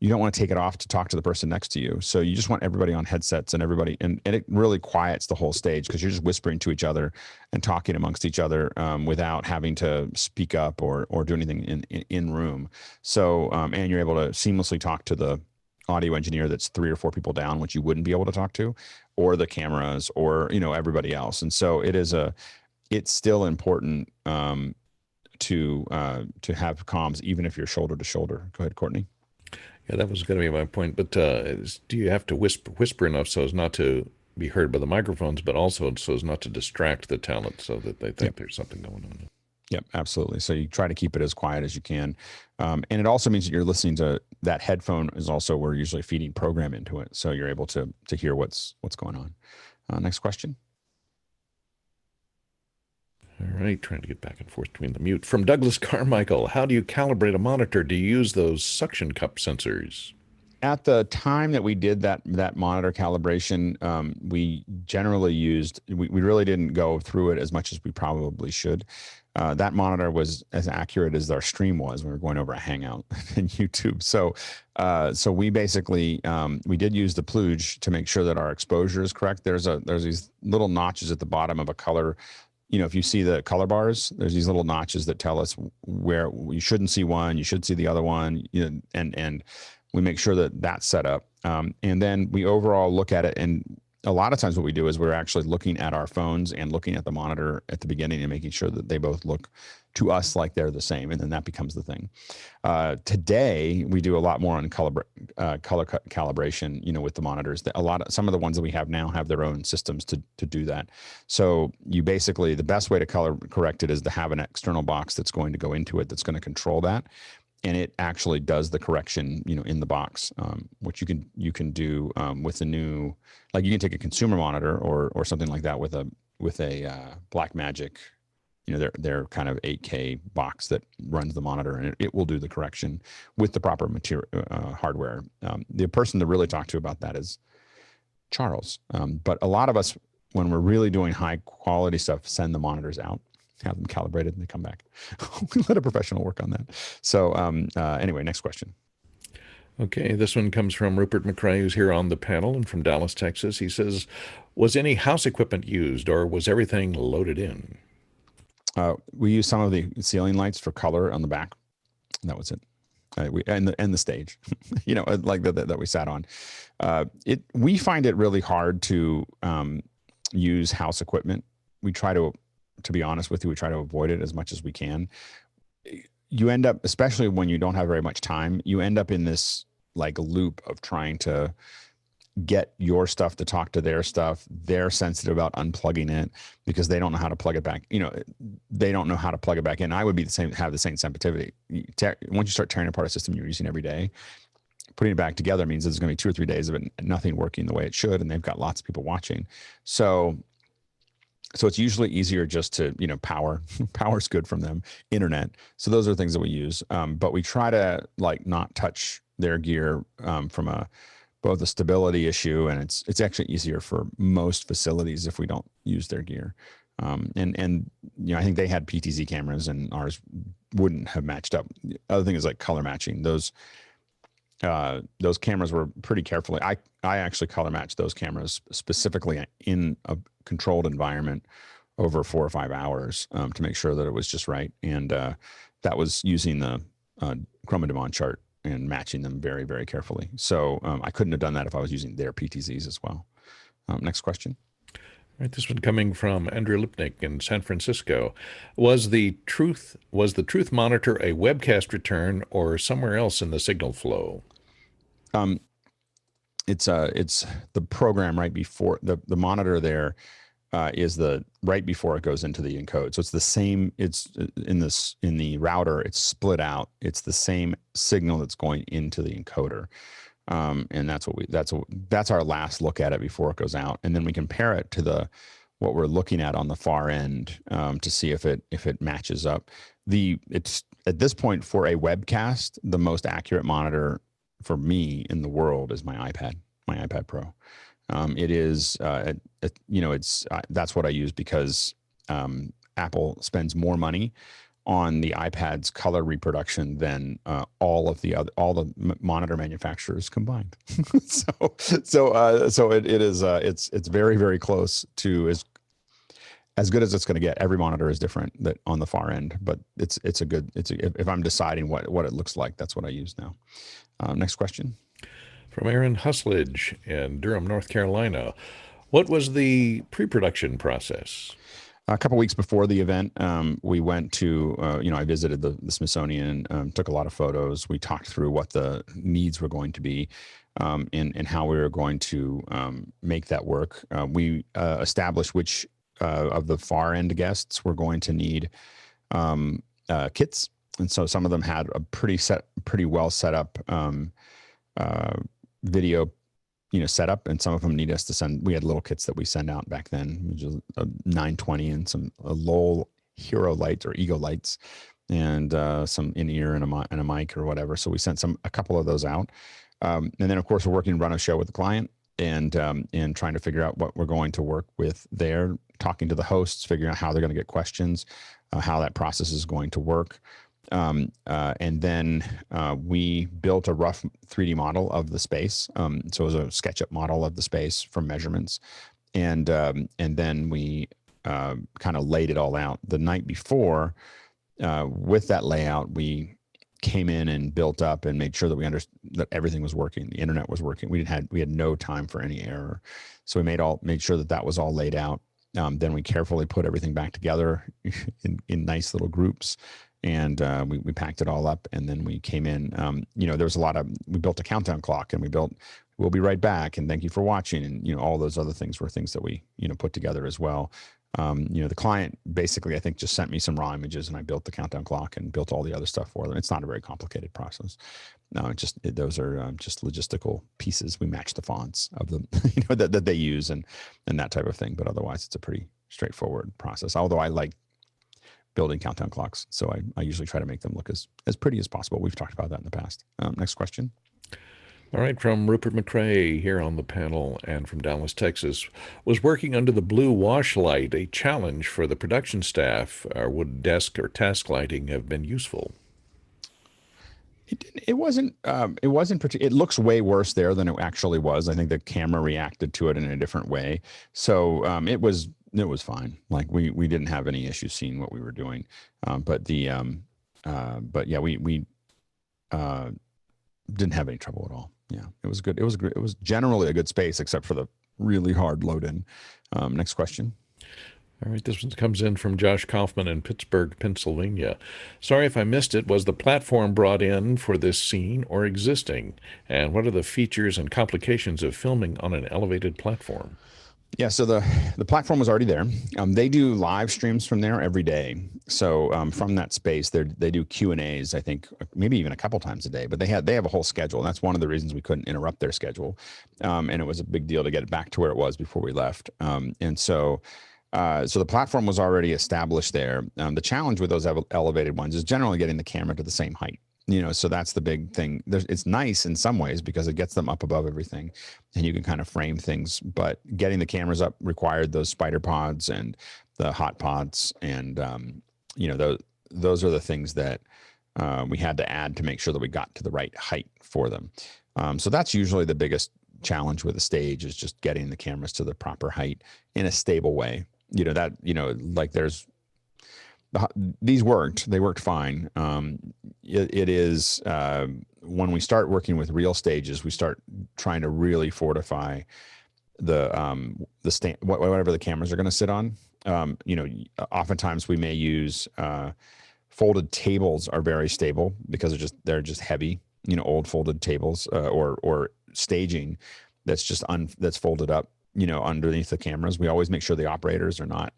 you don't want to take it off to talk to the person next to you. So you just want everybody on headsets and everybody, and it really quiets the whole stage because you're just whispering to each other and talking amongst each other without having to speak up or do anything in room. So, and you're able to seamlessly talk to the audio engineer that's 3 or 4 people down, which you wouldn't be able to talk to, or the cameras, or everybody else. And so it's still important to have comms even if you're shoulder to shoulder. Go ahead, Courtney. Yeah, that was going to be my point. But do you have to whisper enough so as not to be heard by the microphones, but also so as not to distract the talent so that they think there's something going on? Yep, absolutely. So you try to keep it as quiet as you can. And it also means that you're listening to that headphone is also we're usually feeding program into it. So you're able to hear what's going on. Next question. All right, trying to get back and forth between the mute. From Douglas Carmichael, how do you calibrate a monitor? Do you use those suction cup sensors? At the time that we did that monitor calibration, we generally used, we really didn't go through it as much as we probably should. That monitor was as accurate as our stream was when we were going over a Hangout in YouTube. So we basically, we did use the plugge to make sure that our exposure is correct. There's these little notches at the bottom of a color. If you see the color bars, there's these little notches that tell us where you shouldn't see one, you should see the other one, and we make sure that that's set up. And then we overall look at it. And a lot of times what we do is we're actually looking at our phones and looking at the monitor at the beginning and making sure that they both look to us like they're the same. And then that becomes the thing. Today, we do a lot more on color calibration, with the monitors. Some of the ones that we have now have their own systems to do that. So you basically, the best way to color correct it is to have an external box that's going to go into it that's going to control that. And it actually does the correction, in the box, which you can do with the new, like you can take a consumer monitor or something like that with a Blackmagic, their kind of 8K box that runs the monitor, and it will do the correction with the proper material hardware. The person to really talk to about that is Charles. But a lot of us, when we're really doing high quality stuff, send the monitors out, have them calibrated, and they come back. We let a professional work on that. So anyway, next question. Okay, this one comes from Rupert McCrae, who's here on the panel and from Dallas, Texas. He says, was any house equipment used or was everything loaded in? We used some of the ceiling lights for color on the back. That was it. And the stage, like that we sat on. We find it really hard to use house equipment. We try to be honest with you, we try to avoid it as much as we can. You end up, especially when you don't have very much time, you end up in this like loop of trying to get your stuff to talk to their stuff. They're sensitive about unplugging it because they don't know how to plug it back. They don't know how to plug it back in. I would be have the same sensitivity. Once you start tearing apart a system you're using every day, putting it back together means there's going to be 2 or 3 days of it, nothing working the way it should, and they've got lots of people watching. So it's usually easier just to, power's good from them, internet. So those are things that we use. But we try to not touch their gear from both a stability issue, and it's actually easier for most facilities if we don't use their gear. And I think they had PTZ cameras and ours wouldn't have matched up. The other thing is color matching. Those cameras were pretty carefully. I actually color matched those cameras specifically in a controlled environment over 4 or 5 hours to make sure that it was just right. And that was using the Chroma Demand chart and matching them very, very carefully. So I couldn't have done that if I was using their PTZs as well. Next question. All right, this one coming from Andrew Lipnick in San Francisco. Was the Truth monitor a webcast return or somewhere else in the signal flow? it's the program right before the monitor there is the right before it goes into the encode. So it's the same. It's in the router. It's split out. It's the same signal that's going into the encoder, and that's our last look at it before it goes out, and then we compare it to what we're looking at on the far end to see if it matches up. It's at this point for a webcast, the most accurate monitor for me in the world is my iPad Pro. It is, that's what I use because Apple spends more money on the iPad's color reproduction than all the monitor manufacturers combined. so it is it's very, very close to as good as it's going to get. Every monitor is different on the far end, but if I'm deciding what it looks like, that's what I use now. Next question. From Aaron Husledge in Durham, North Carolina. What was the pre-production process? A couple weeks before the event, we went to, I visited the Smithsonian, took a lot of photos. We talked through what the needs were going to be and how we were going to make that work. We established which of the far end guests were going to need kits. And so some of them had a pretty well set up video, setup, and some of them need us to send. We had little kits that we send out back then, which is a 920 and some Lowell Hero lights or Ego lights, and some in-ear and a mic or whatever. So we sent a couple of those out, and then of course we're working to run a show with the client and trying to figure out what we're going to work with there, talking to the hosts, figuring out how they're going to get questions, how that process is going to work. And then we built a rough 3D model of the space. So it was a SketchUp model of the space from measurements. And then we kind of laid it all out. The night before, with that layout, we came in and built up and made sure that we understood that everything was working. The internet was working. We had no time for any error. So we made sure that was all laid out. Then we carefully put everything back together in nice little groups. And we packed it all up, and then we came in. There was we built a countdown clock, and we'll be right back, and thank you for watching, and all those other things were things that we put together as well. The client basically, I think, just sent me some raw images, and I built the countdown clock and built all the other stuff for them. It's not a very complicated process. No, those are just logistical pieces. We match the fonts of them, that they use and that type of thing. But otherwise, it's a pretty straightforward process. Although I like building countdown clocks, so I usually try to make them look as pretty as possible. We've talked about that in the past. Next question. All right, from Rupert McCrae here on the panel and from Dallas, Texas. Was working under the blue wash light a challenge for the production staff, or would desk or task lighting have been useful? It wasn't. It looks way worse there than it actually was. I think the camera reacted to it in a different way. So it was fine. Like we didn't have any issues seeing what we were doing. But yeah, we didn't have any trouble at all. Yeah, it was good. It was great. It was generally a good space, except for the really hard load in. Next question. All right, this one comes in from Josh Kaufman in Pittsburgh, Pennsylvania. Sorry if I missed it. Was the platform brought in for this scene or existing? And what are the features and complications of filming on an elevated platform? Yeah, so the platform was already there. They do live streams from there every day. So from that space, they do Q&As, I think, maybe even a couple times a day. But they have a whole schedule. And that's one of the reasons we couldn't interrupt their schedule. And it was a big deal to get it back to where it was before we left. So the platform was already established there. The challenge with those elevated ones is generally getting the camera to the same height. So that's the big thing. It's nice in some ways because it gets them up above everything and you can kind of frame things, but getting the cameras up required those spider pods and the hot pods. And, those are the things that we had to add to make sure that we got to the right height for them. So that's usually the biggest challenge with a stage is just getting the cameras to the proper height in a stable way. These worked. They worked fine. It is when we start working with real stages, we start trying to really fortify the stand, whatever the cameras are going to sit on. Oftentimes we may use folded tables are very stable because they're just heavy. Old folded tables or staging that's just that's folded up, underneath the cameras. We always make sure the operators are not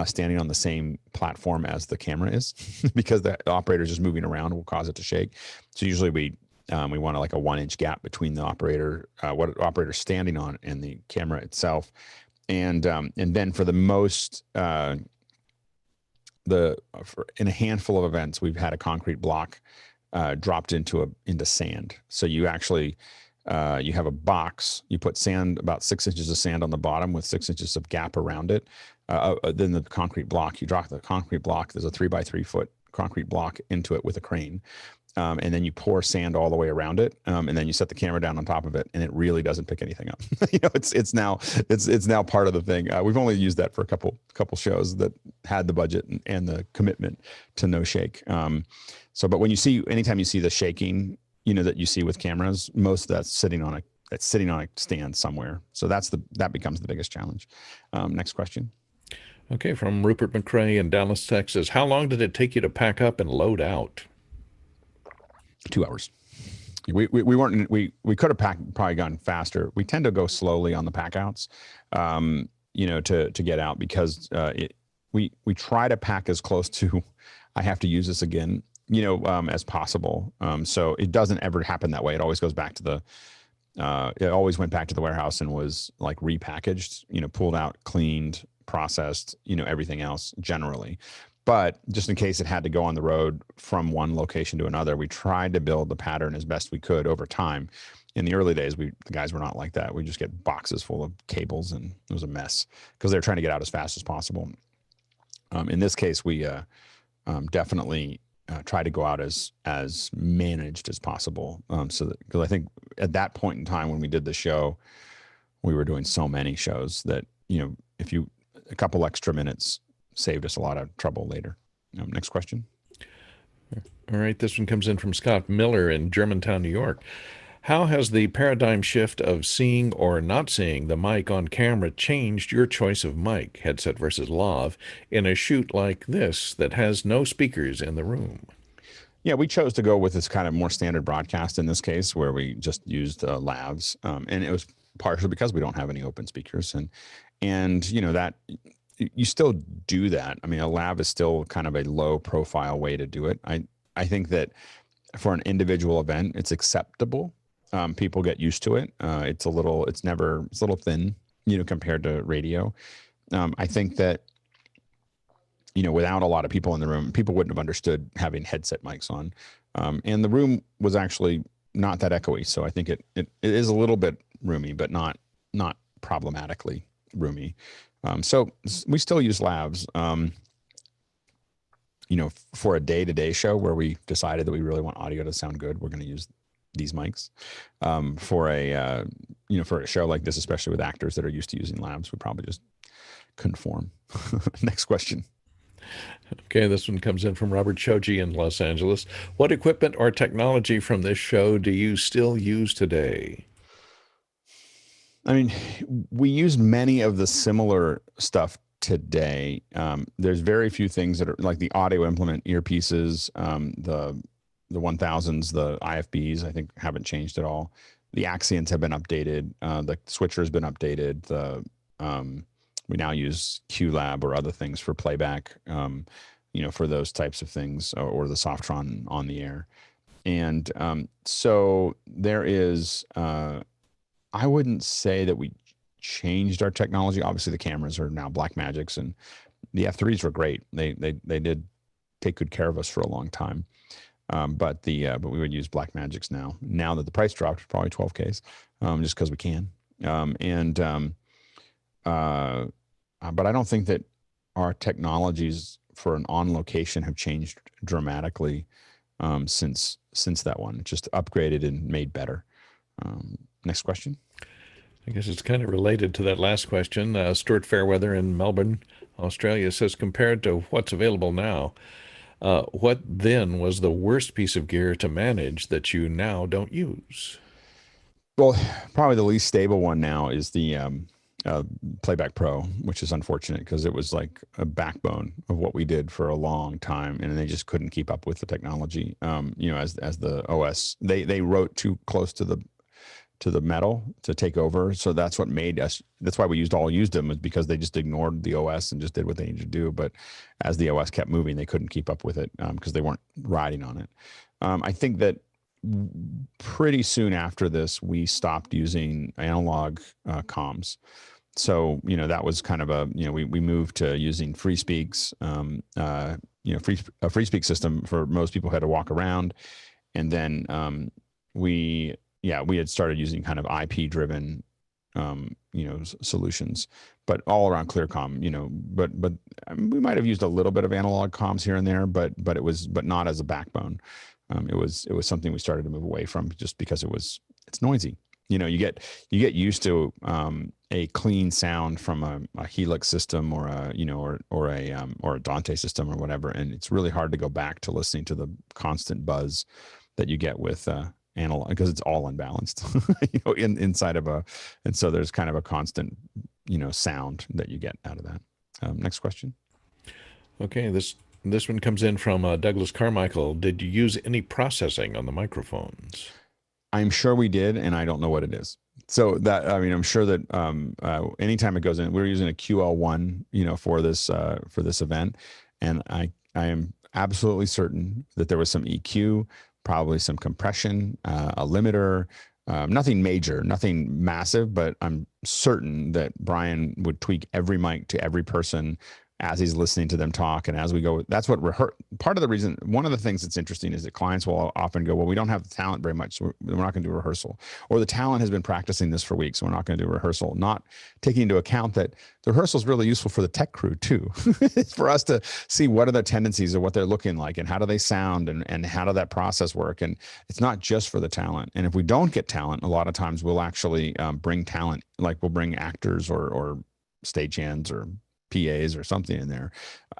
standing on the same platform as the camera is, because the operator just moving around will cause it to shake. So usually we want like a 1-inch gap between the operator, what operator's standing on, and the camera itself. And then for the most, in a handful of events, we've had a concrete block dropped into sand. So you actually, you have a box, you put sand, about 6 inches of sand on the bottom with 6 inches of gap around it. Then the concrete block, you drop the concrete block, there's a 3x3 foot concrete block into it with a crane. And then you pour sand all the way around it, and then you set the camera down on top of it, and it really doesn't pick anything up. It's now part of the thing. We've only used that for a couple shows that had the budget and the commitment to no shake. But anytime you see the shaking, that you see with cameras, most of that's sitting on a stand somewhere. So that becomes the biggest challenge. Next question. Okay, from Rupert McCrae in Dallas, Texas. How long did it take you to pack up and load out? 2 hours. We could have probably gone faster. We tend to go slowly on the pack outs, to get out, because we try to pack as close to, I have to use this again, as possible. So it doesn't ever happen that way. It always goes back to it always went back to the warehouse and was like repackaged, pulled out, cleaned, processed, everything else generally. But just in case it had to go on the road from one location to another, we tried to build the pattern as best we could over time. In the early days, the guys were not like that. We just get boxes full of cables, and it was a mess because they're trying to get out as fast as possible. In this case, we definitely try to go out as managed as possible. Because I think at that point in time when we did the show, we were doing so many shows that, a couple extra minutes saved us a lot of trouble later. Next question. All right, this one comes in from Scott Miller in Germantown, New York. How has the paradigm shift of seeing or not seeing the mic on camera changed your choice of mic, headset versus lav, in a shoot like this that has no speakers in the room? Yeah, we chose to go with this kind of more standard broadcast in this case, where we just used lavs, and it was partially because we don't have any open speakers, and that you still do that. I mean, a lav is still kind of a low profile way to do it. I think that for an individual event, it's acceptable. People get used to it. It's a little thin, compared to radio. I think that, without a lot of people in the room, people wouldn't have understood having headset mics on. And the room was actually not that echoey. So I think it is a little bit roomy, but not problematically roomy. So we still use lavs, for a day-to-day show where we decided that we really want audio to sound good. We're going to use these mics. For a show like this, especially with actors that are used to using lavs, we probably just conform. Next question. Okay, this one comes in from Robert Shoji in Los Angeles. What equipment or technology from this show do you still use today? I mean, we use many of the similar stuff today. There's very few things that are like the audio implement earpieces, the 1000s, the IFBs, I think haven't changed at all. The Axions have been updated. The switcher has been updated. We now use QLab or other things for playback, for those types of things, or the Softron on the air. And so there is, I wouldn't say that we changed our technology. Obviously, the cameras are now Blackmagics, and the F3s were great. They did take good care of us for a long time. But we would use Blackmagics now. Now that the price dropped, probably 12Ks, just because we can. But I don't think that our technologies for an on location have changed dramatically since that one. It's just upgraded and made better. Next question. I guess it's kind of related to that last question. Stuart Fairweather in Melbourne, Australia says, compared to what's available now, what then was the worst piece of gear to manage that you now don't use? Well, probably the least stable one now is the Playback Pro, which is unfortunate because it was like a backbone of what we did for a long time, and they just couldn't keep up with the technology. As the OS, they wrote too close to the metal to take over. So that's what made us, that's why we used them, was because they just ignored the OS and just did what they needed to do. But as the OS kept moving, they couldn't keep up with it because they weren't riding on it. I think that pretty soon after this, we stopped using analog comms. So, you know, that was kind of a, you know, we moved to using free speaks, you know, a free speak system for most people who had to walk around. And then we had started using kind of IP driven, you know, solutions, but all around ClearComm, you know, but we might've used a little bit of analog comms here and there, but not as a backbone. It was something we started to move away from just because it's noisy. You know, you get used to a clean sound from a Helix system or a, you know, or a Dante system or whatever, and it's really hard to go back to listening to the constant buzz that you get with analog, because it's all unbalanced, you know, inside of and so there's kind of a constant, you know, sound that you get out of that. Next question. Okay, this one comes in from Douglas Carmichael. Did you use any processing on the microphones? I'm sure we did, and I don't know what it is. So that, I mean, I'm sure that anytime it goes in, we're using a QL1, you know, for this event, and I am absolutely certain that there was some EQ, probably some compression, a limiter, nothing major, nothing massive, but I'm certain that Brian would tweak every mic to every person as he's listening to them talk. And as we go, that's what part of the reason, one of the things that's interesting is that clients will often go, well, we don't have the talent very much, so we're not going to do a rehearsal, or the talent has been practicing this for weeks, so we're not going to do a rehearsal, not taking into account that the rehearsal is really useful for the tech crew too. It's for us to see what are their tendencies or what they're looking like and how do they sound and how did that process work. And it's not just for the talent. And if we don't get talent, a lot of times we'll actually bring talent, like we'll bring actors or stagehands or PAs or something in there.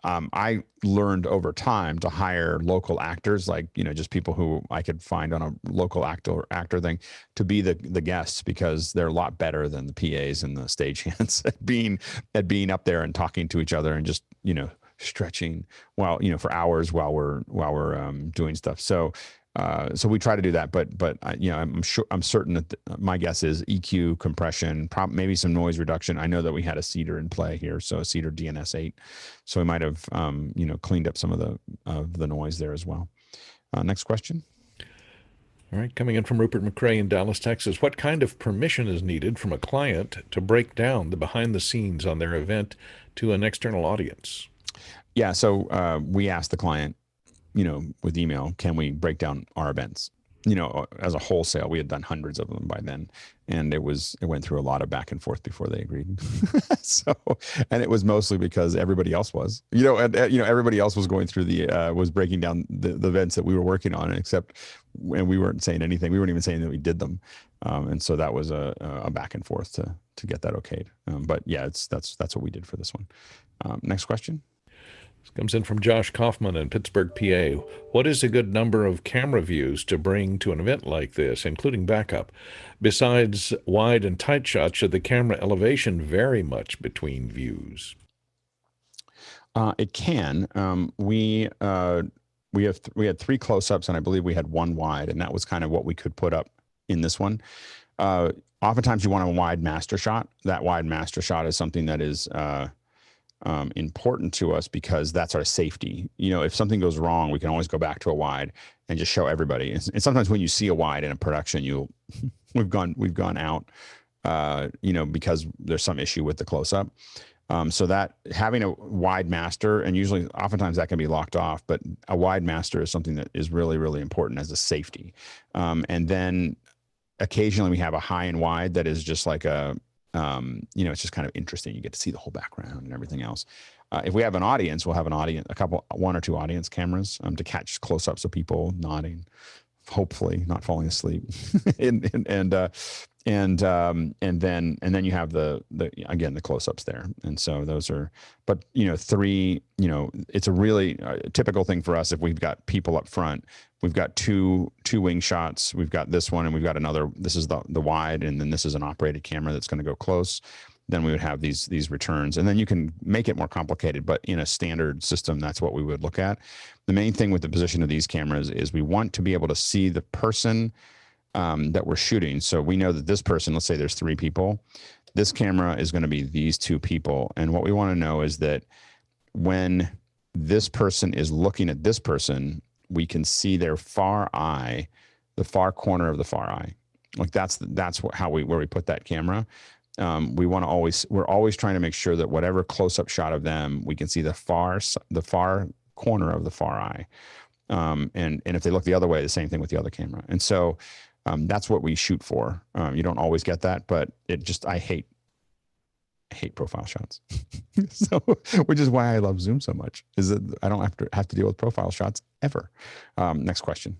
I learned over time to hire local actors, like, you know, just people who I could find on a local actor thing to be the guests, because they're a lot better than the PAs and the stagehands at being up there and talking to each other and just, you know, stretching while, you know, for hours while we're doing stuff. So we try to do that, but you know, I'm certain that my guess is EQ, compression, maybe some noise reduction. I know that we had a Cedar in play here, so a Cedar DNS8, so we might have you know, cleaned up some of the noise there as well. Next question. All right, coming in from Rupert McRae in Dallas, Texas. What kind of permission is needed from a client to break down the behind the scenes on their event to an external audience? Yeah, so we asked the client, you know, with email, can we break down our events? You know, as a wholesale, we had done hundreds of them by then, and it went through a lot of back and forth before they agreed. So, and it was mostly because everybody else was, you know, everybody else was going through was breaking down the events that we were working on, and we weren't saying anything. We weren't even saying that we did them, and so that was a back and forth to get that okayed. But yeah, that's what we did for this one. Next question. This comes in from Josh Kaufman in Pittsburgh, PA. What is a good number of camera views to bring to an event like this, including backup? Besides wide and tight shots, should the camera elevation vary much between views? It can. We had 3 close-ups, and I believe we had 1 wide, and that was kind of what we could put up in this one. Oftentimes you want a wide master shot. That wide master shot is something that is important to us because that's our safety. You know, if something goes wrong, we can always go back to a wide and just show everybody. And sometimes when you see a wide in a production, we've gone out, you know, because there's some issue with the close-up. So that having a wide master, and oftentimes that can be locked off, but a wide master is something that is really, really important as a safety. And then occasionally we have a high and wide that is just like you know, it's just kind of interesting. You get to see the whole background and everything else. If we have an audience, we'll have one or two audience cameras to catch close-ups of people nodding, hopefully not falling asleep, and then you have the close-ups there. And so those are, but you know, 3, you know, it's a really typical thing for us. If we've got people up front, we've got two wing shots. We've got this one, and we've got another. This is the wide, and then this is an operated camera that's going to go close. Then we would have these returns, and then you can make it more complicated. But in a standard system, that's what we would look at. The main thing with the position of these cameras is we want to be able to see the person that we're shooting. So we know that this person, let's say there's 3 people, this camera is going to be these 2 people. And what we want to know is that when this person is looking at this person, we can see their far eye, the far corner of the far eye. Like that's where we put that camera. We're always trying to make sure that whatever close-up shot of them, we can see the far corner of the far eye. And if they look the other way, the same thing with the other camera. And so that's what we shoot for. You don't always get that, but I hate profile shots. So, which is why I love Zoom so much, is that I don't have to deal with profile shots ever. Next question.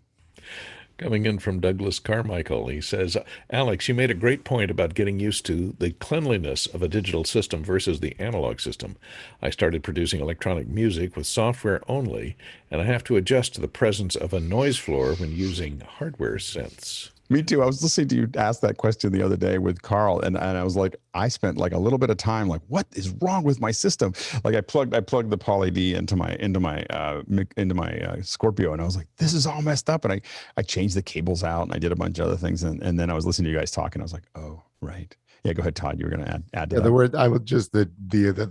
Coming in from Douglas Carmichael, he says, Alex, you made a great point about getting used to the cleanliness of a digital system versus the analog system. I started producing electronic music with software only, and I have to adjust to the presence of a noise floor when using hardware synths. Me too. I was listening to you ask that question the other day with Karl, and I was like, I spent like a little bit of time like, what is wrong with my system? Like I plugged the Paul AD into my Scorpio, and I was like, this is all messed up. And I changed the cables out, and I did a bunch of other things, and then I was listening to you guys talking. I was like, oh right, yeah. Go ahead, Todd. You were going to add to that. The word I would just the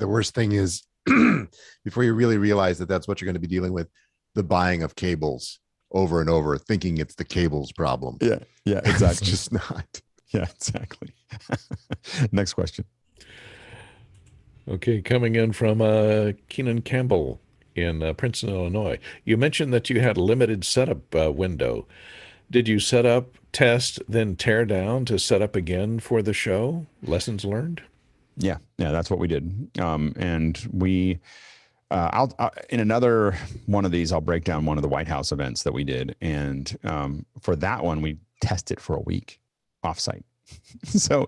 worst thing is before you really realize that that's what you're going to be dealing with, the buying of cables over and over, thinking it's the cables problem. Yeah, exactly. It's just not. Yeah, exactly. Next question. Okay, coming in from Keenan Campbell in Princeton, Illinois. You mentioned that you had a limited setup window. Did you set up, test, then tear down to set up again for the show? Lessons learned? Yeah, that's what we did. And we... in another one of these, I'll break down one of the White House events that we did. And for that one, we tested for a week offsite. So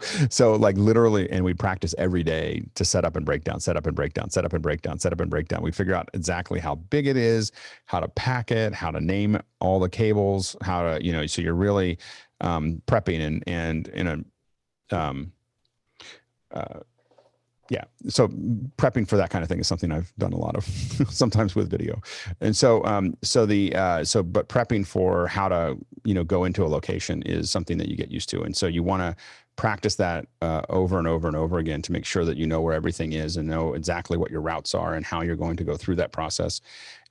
like literally, and we practice every day to set up and break down, set up and break down, set up and break down, set up and break down. We figure out exactly how big it is, how to pack it, how to name all the cables, how to, so you're really prepping and in a, yeah. So prepping for that kind of thing is something I've done a lot of sometimes with video. And so, but prepping for how to, go into a location is something that you get used to. And so you want to practice that over and over and over again to make sure that you know where everything is and know exactly what your routes are and how you're going to go through that process.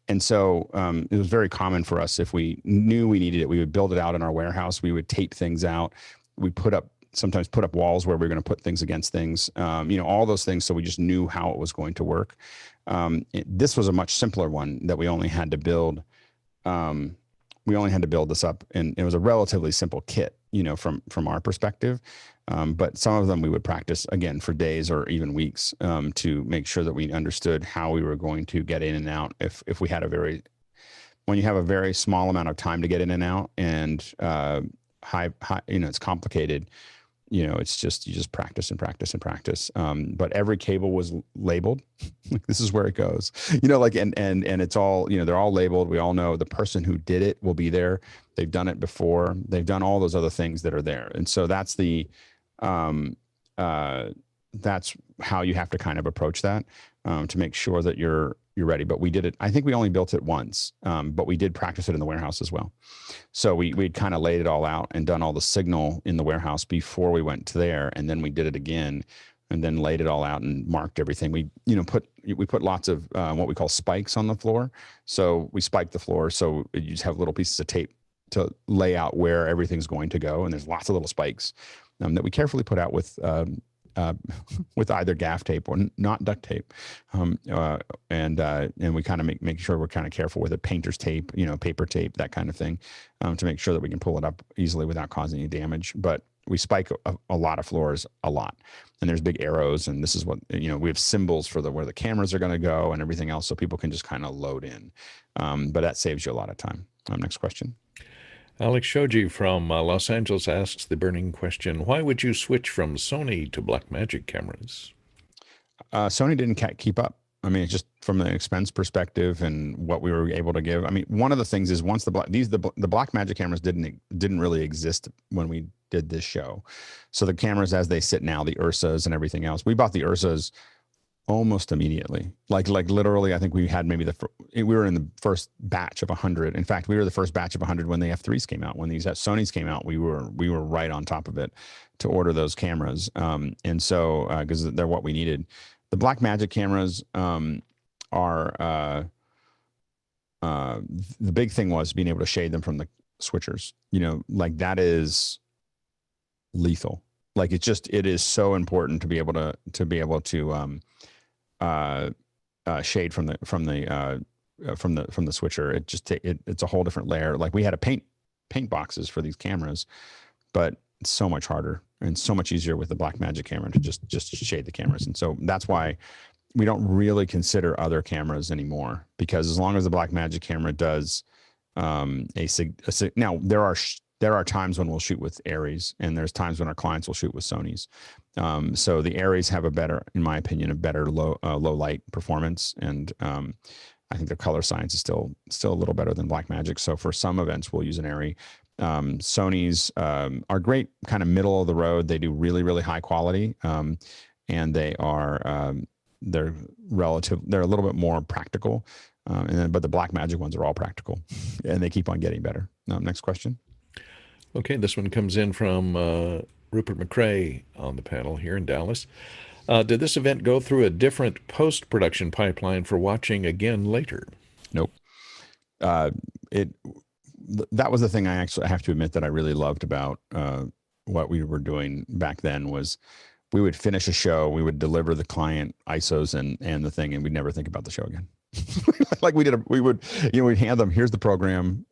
And so it was very common for us, if we knew we needed it, we would build it out in our warehouse. We would tape things out. We sometimes put up walls where we're going to put things against things, all those things. So we just knew how it was going to work. This was a much simpler one that we only had to build. We only had to build this up, and it was a relatively simple kit, from our perspective. But some of them we would practice again for days or even weeks to make sure that we understood how we were going to get in and out. If we had when you have a very small amount of time to get in and out, and high, it's complicated. It's just, you just practice and practice and practice. But every cable was labeled. Like, this is where it goes, and it's all, they're all labeled. We all know the person who did it will be there. They've done it before. They've done all those other things that are there. And so that's that's how you have to kind of approach that to make sure that you're ready. But we did it. I think we only built it once, but we did practice it in the warehouse as well. So we'd kind of laid it all out and done all the signal in the warehouse before we went to there. And then we did it again and then laid it all out and marked everything. We put lots of what we call spikes on the floor. So we spiked the floor. So you just have little pieces of tape to lay out where everything's going to go. And there's lots of little spikes that we carefully put out with either gaff tape or not duct tape. And we kind of make sure we're kind of careful with it. Painter's tape, paper tape, that kind of thing, to make sure that we can pull it up easily without causing any damage. But we spike a lot of floors a lot, and there's big arrows, and this is what, we have symbols for where the cameras are going to go and everything else. So people can just kind of load in. But that saves you a lot of time. Next question. Alex Shoji from Los Angeles asks the burning question: why would you switch from Sony to Blackmagic cameras? Sony didn't keep up. I mean, it's just from the expense perspective and what we were able to give. I mean, one of the things is once the Blackmagic cameras didn't really exist when we did this show. So the cameras as they sit now, the Ursas and everything else, we bought the Ursas almost immediately. Like literally, I think we had maybe we were in the first batch of 100. In fact, we were the first batch of 100 when the F3s came out. When these Sonys came out, we were right on top of it to order those cameras. And so because they're what we needed. The Blackmagic cameras are the big thing was being able to shade them from the switchers. You know, like that is lethal. Like it is so important to be able to shade from the switcher. It's a whole different layer. Like we had to paint boxes for these cameras, but it's so much harder and so much easier with the Blackmagic camera to just shade the cameras. And so that's why we don't really consider other cameras anymore, because as long as the Blackmagic camera does now there are times when we'll shoot with Aries, and there's times when our clients will shoot with Sonys. So the Aries have in my opinion, a better low light performance, and I think the color science is still a little better than Blackmagic. So for some events, we'll use an Aries. Sonys are great, kind of middle of the road. They do really, really high quality, and they are they're a little bit more practical. But the Blackmagic ones are all practical, and they keep on getting better. Next question. Okay, this one comes in from Rupert McCrae on the panel here in Dallas. Did this event go through a different post-production pipeline for watching again later? Nope. That was the thing I have to admit that I really loved about what we were doing back then was we would finish a show, we would deliver the client ISOs and the thing, and we'd never think about the show again. Like we'd hand them, here's the program.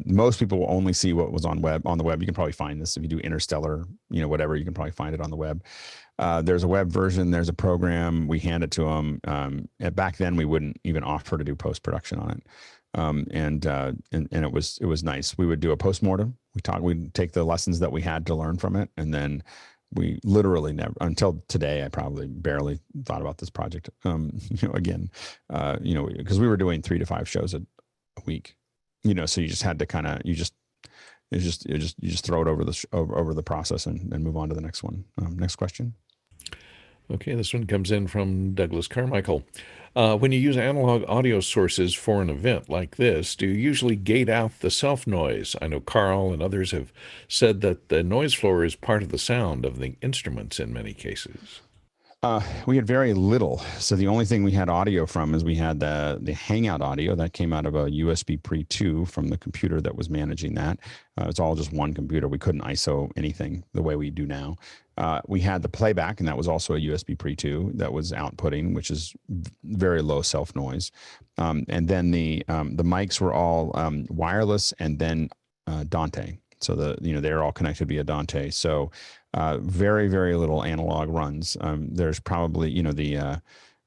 Most people will only see what was on the web. You can probably find this if you do Interstellar, whatever, you can probably find it on the web. There's a web version, there's a program, we hand it to them. And back then we wouldn't even offer to do post-production on it. And it was nice. We would do a postmortem. We'd take the lessons that we had to learn from it, and then we literally never, until today, I probably barely thought about this project. Again, because we were doing 3 to 5 shows a week, so you just had to you just throw it over the process and move on to the next one. Next question. Okay, this one comes in from Douglas Carmichael. When you use analog audio sources for an event like this, do you usually gate out the self-noise? I know Karl and others have said that the noise floor is part of the sound of the instruments in many cases. We had very little. So the only thing we had audio from is we had the Hangout audio that came out of a USB Pre 2 from the computer that was managing that. It's all just one computer. We couldn't ISO anything the way we do now. We had the playback, and that was also a USB Pre 2 that was outputting, which is very low self noise. And then the mics were all wireless, and then Dante. So they're all connected via Dante. So very, very little analog runs. There's probably, there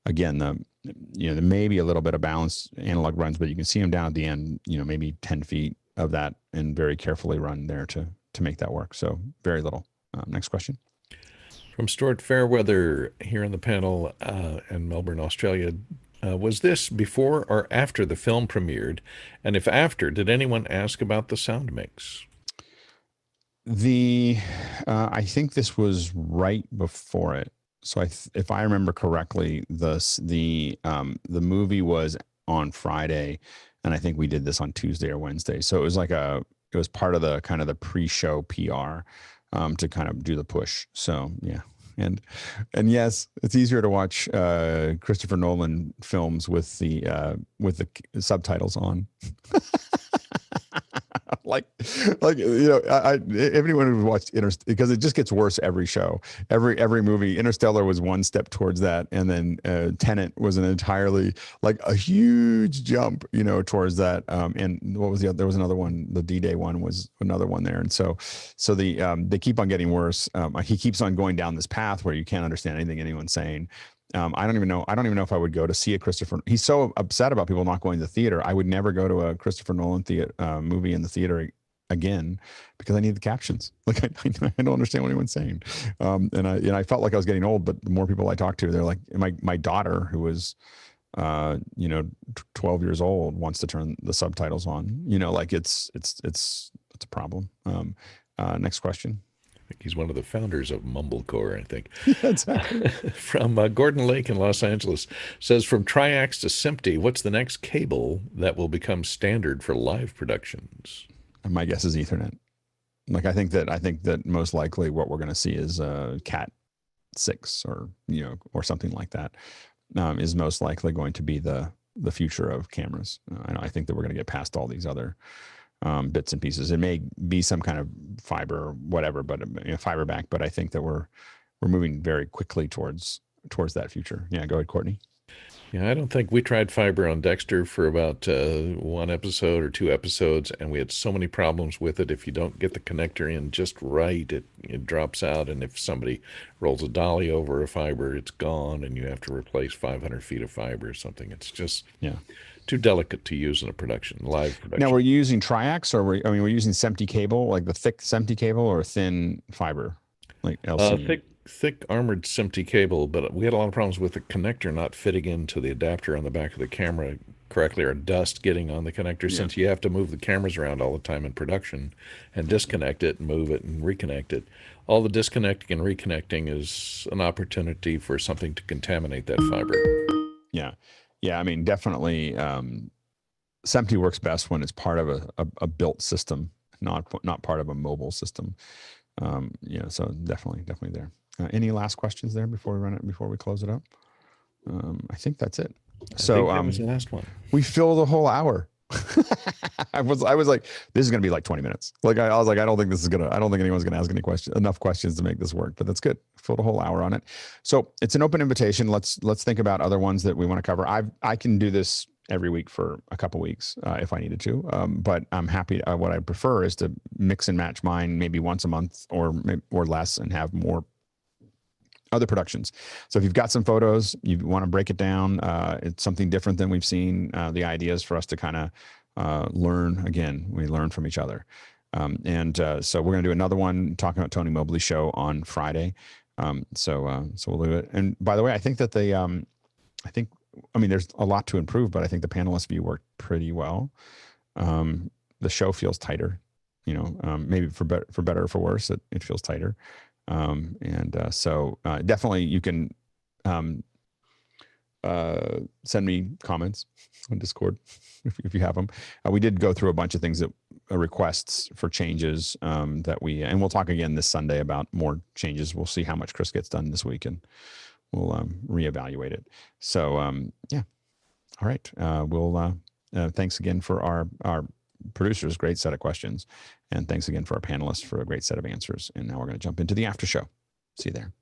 may be a little bit of balanced analog runs, but you can see them down at the end, maybe 10 feet of that, and very carefully run there to make that work. So very little. Next question. From Stuart Fairweather here on the panel in Melbourne, Australia. Was this before or after the film premiered? And if after, did anyone ask about the sound mix? I think this was right before it. So if I remember correctly, the movie was on Friday, and I think we did this on Tuesday or Wednesday. So it was it was part of the kind of the pre-show PR to kind of do the push. So yeah. And yes, it's easier to watch Christopher Nolan films with the subtitles on. Everyone who watched because it just gets worse every show, every movie. Interstellar was one step towards that, and then Tenet was an entirely a huge jump, towards that. And what was there was another one, the D-Day one was another one there, and so they keep on getting worse. He keeps on going down this path where you can't understand anything anyone's saying. I don't even know if I would go to see a Christopher. He's so upset about people not going to the theater. I would never go to a Christopher Nolan movie in the theater again, because I need the captions. I don't understand what anyone's saying. And I felt like I was getting old, but the more people I talked to, they're like, my daughter, who was 12 years old, wants to turn the subtitles on. It's a problem. Next question. think he's one of the founders of Mumblecore, I think. Yeah, exactly. From Gordon Lake in Los Angeles, says, from Triax to SMPTE, what's the next cable that will become standard for live productions? And my guess is Ethernet. Like I think that most likely what we're going to see is Cat 6 or or something like that is most likely going to be the future of cameras. I think that we're going to get past all these other bits and pieces. It may be some kind of fiber or whatever, but fiber back. But I think that we're moving very quickly towards that future. Yeah, go ahead, Courtney. Yeah, I don't think we tried fiber on Dexter for about 1 episode or 2 episodes, and we had so many problems with it. If you don't get the connector in just right, it drops out, and if somebody rolls a dolly over a fiber, it's gone, and you have to replace 500 feet of fiber or something. It's just too delicate to use in a live production. Now, were you using Triax, or we're using SMPTE cable, like the thick SMPTE cable, or thin fiber, like LC? Thick armored SMPTE cable, but we had a lot of problems with the connector not fitting into the adapter on the back of the camera correctly, or dust getting on the connector, since you have to move the cameras around all the time in production and disconnect it and move it and reconnect it. All the disconnecting and reconnecting is an opportunity for something to contaminate that fiber. Yeah, I mean, definitely SMPTE works best when it's part of a built system, not part of a mobile system. So definitely there. Any last questions there before we close it up? I think that's it. So that was the last one. We filled the whole hour. I was like, this is going to be like 20 minutes. Like I was like, I don't think anyone's going to ask enough questions to make this work, but that's good. Filled a whole hour on it. So it's an open invitation. Let's think about other ones that we want to cover. I can do this every week for a couple weeks if I needed to, but I'm happy. What I prefer is to mix and match mine maybe once a month or less, and have more other productions. So if you've got some photos, you want to break it down, it's something different than we've seen. The idea is for us to kind of learn. Again, we learn from each other. So we're going to do another one talking about Tony Mobley's show on Friday. So we'll do it. And by the way, I think that there's a lot to improve, but I think the panelist view worked pretty well. The show feels tighter, maybe for better or for worse, it feels tighter. So definitely you can send me comments on Discord if you have them. We did go through a bunch of things that requests for changes and we'll talk again this Sunday about more changes. We'll see how much Chris gets done this week, and we'll reevaluate it. So all right. We'll thanks again for our producers, great set of questions, and thanks again for our panelists for a great set of answers. And now we're going to jump into the after show. See you there.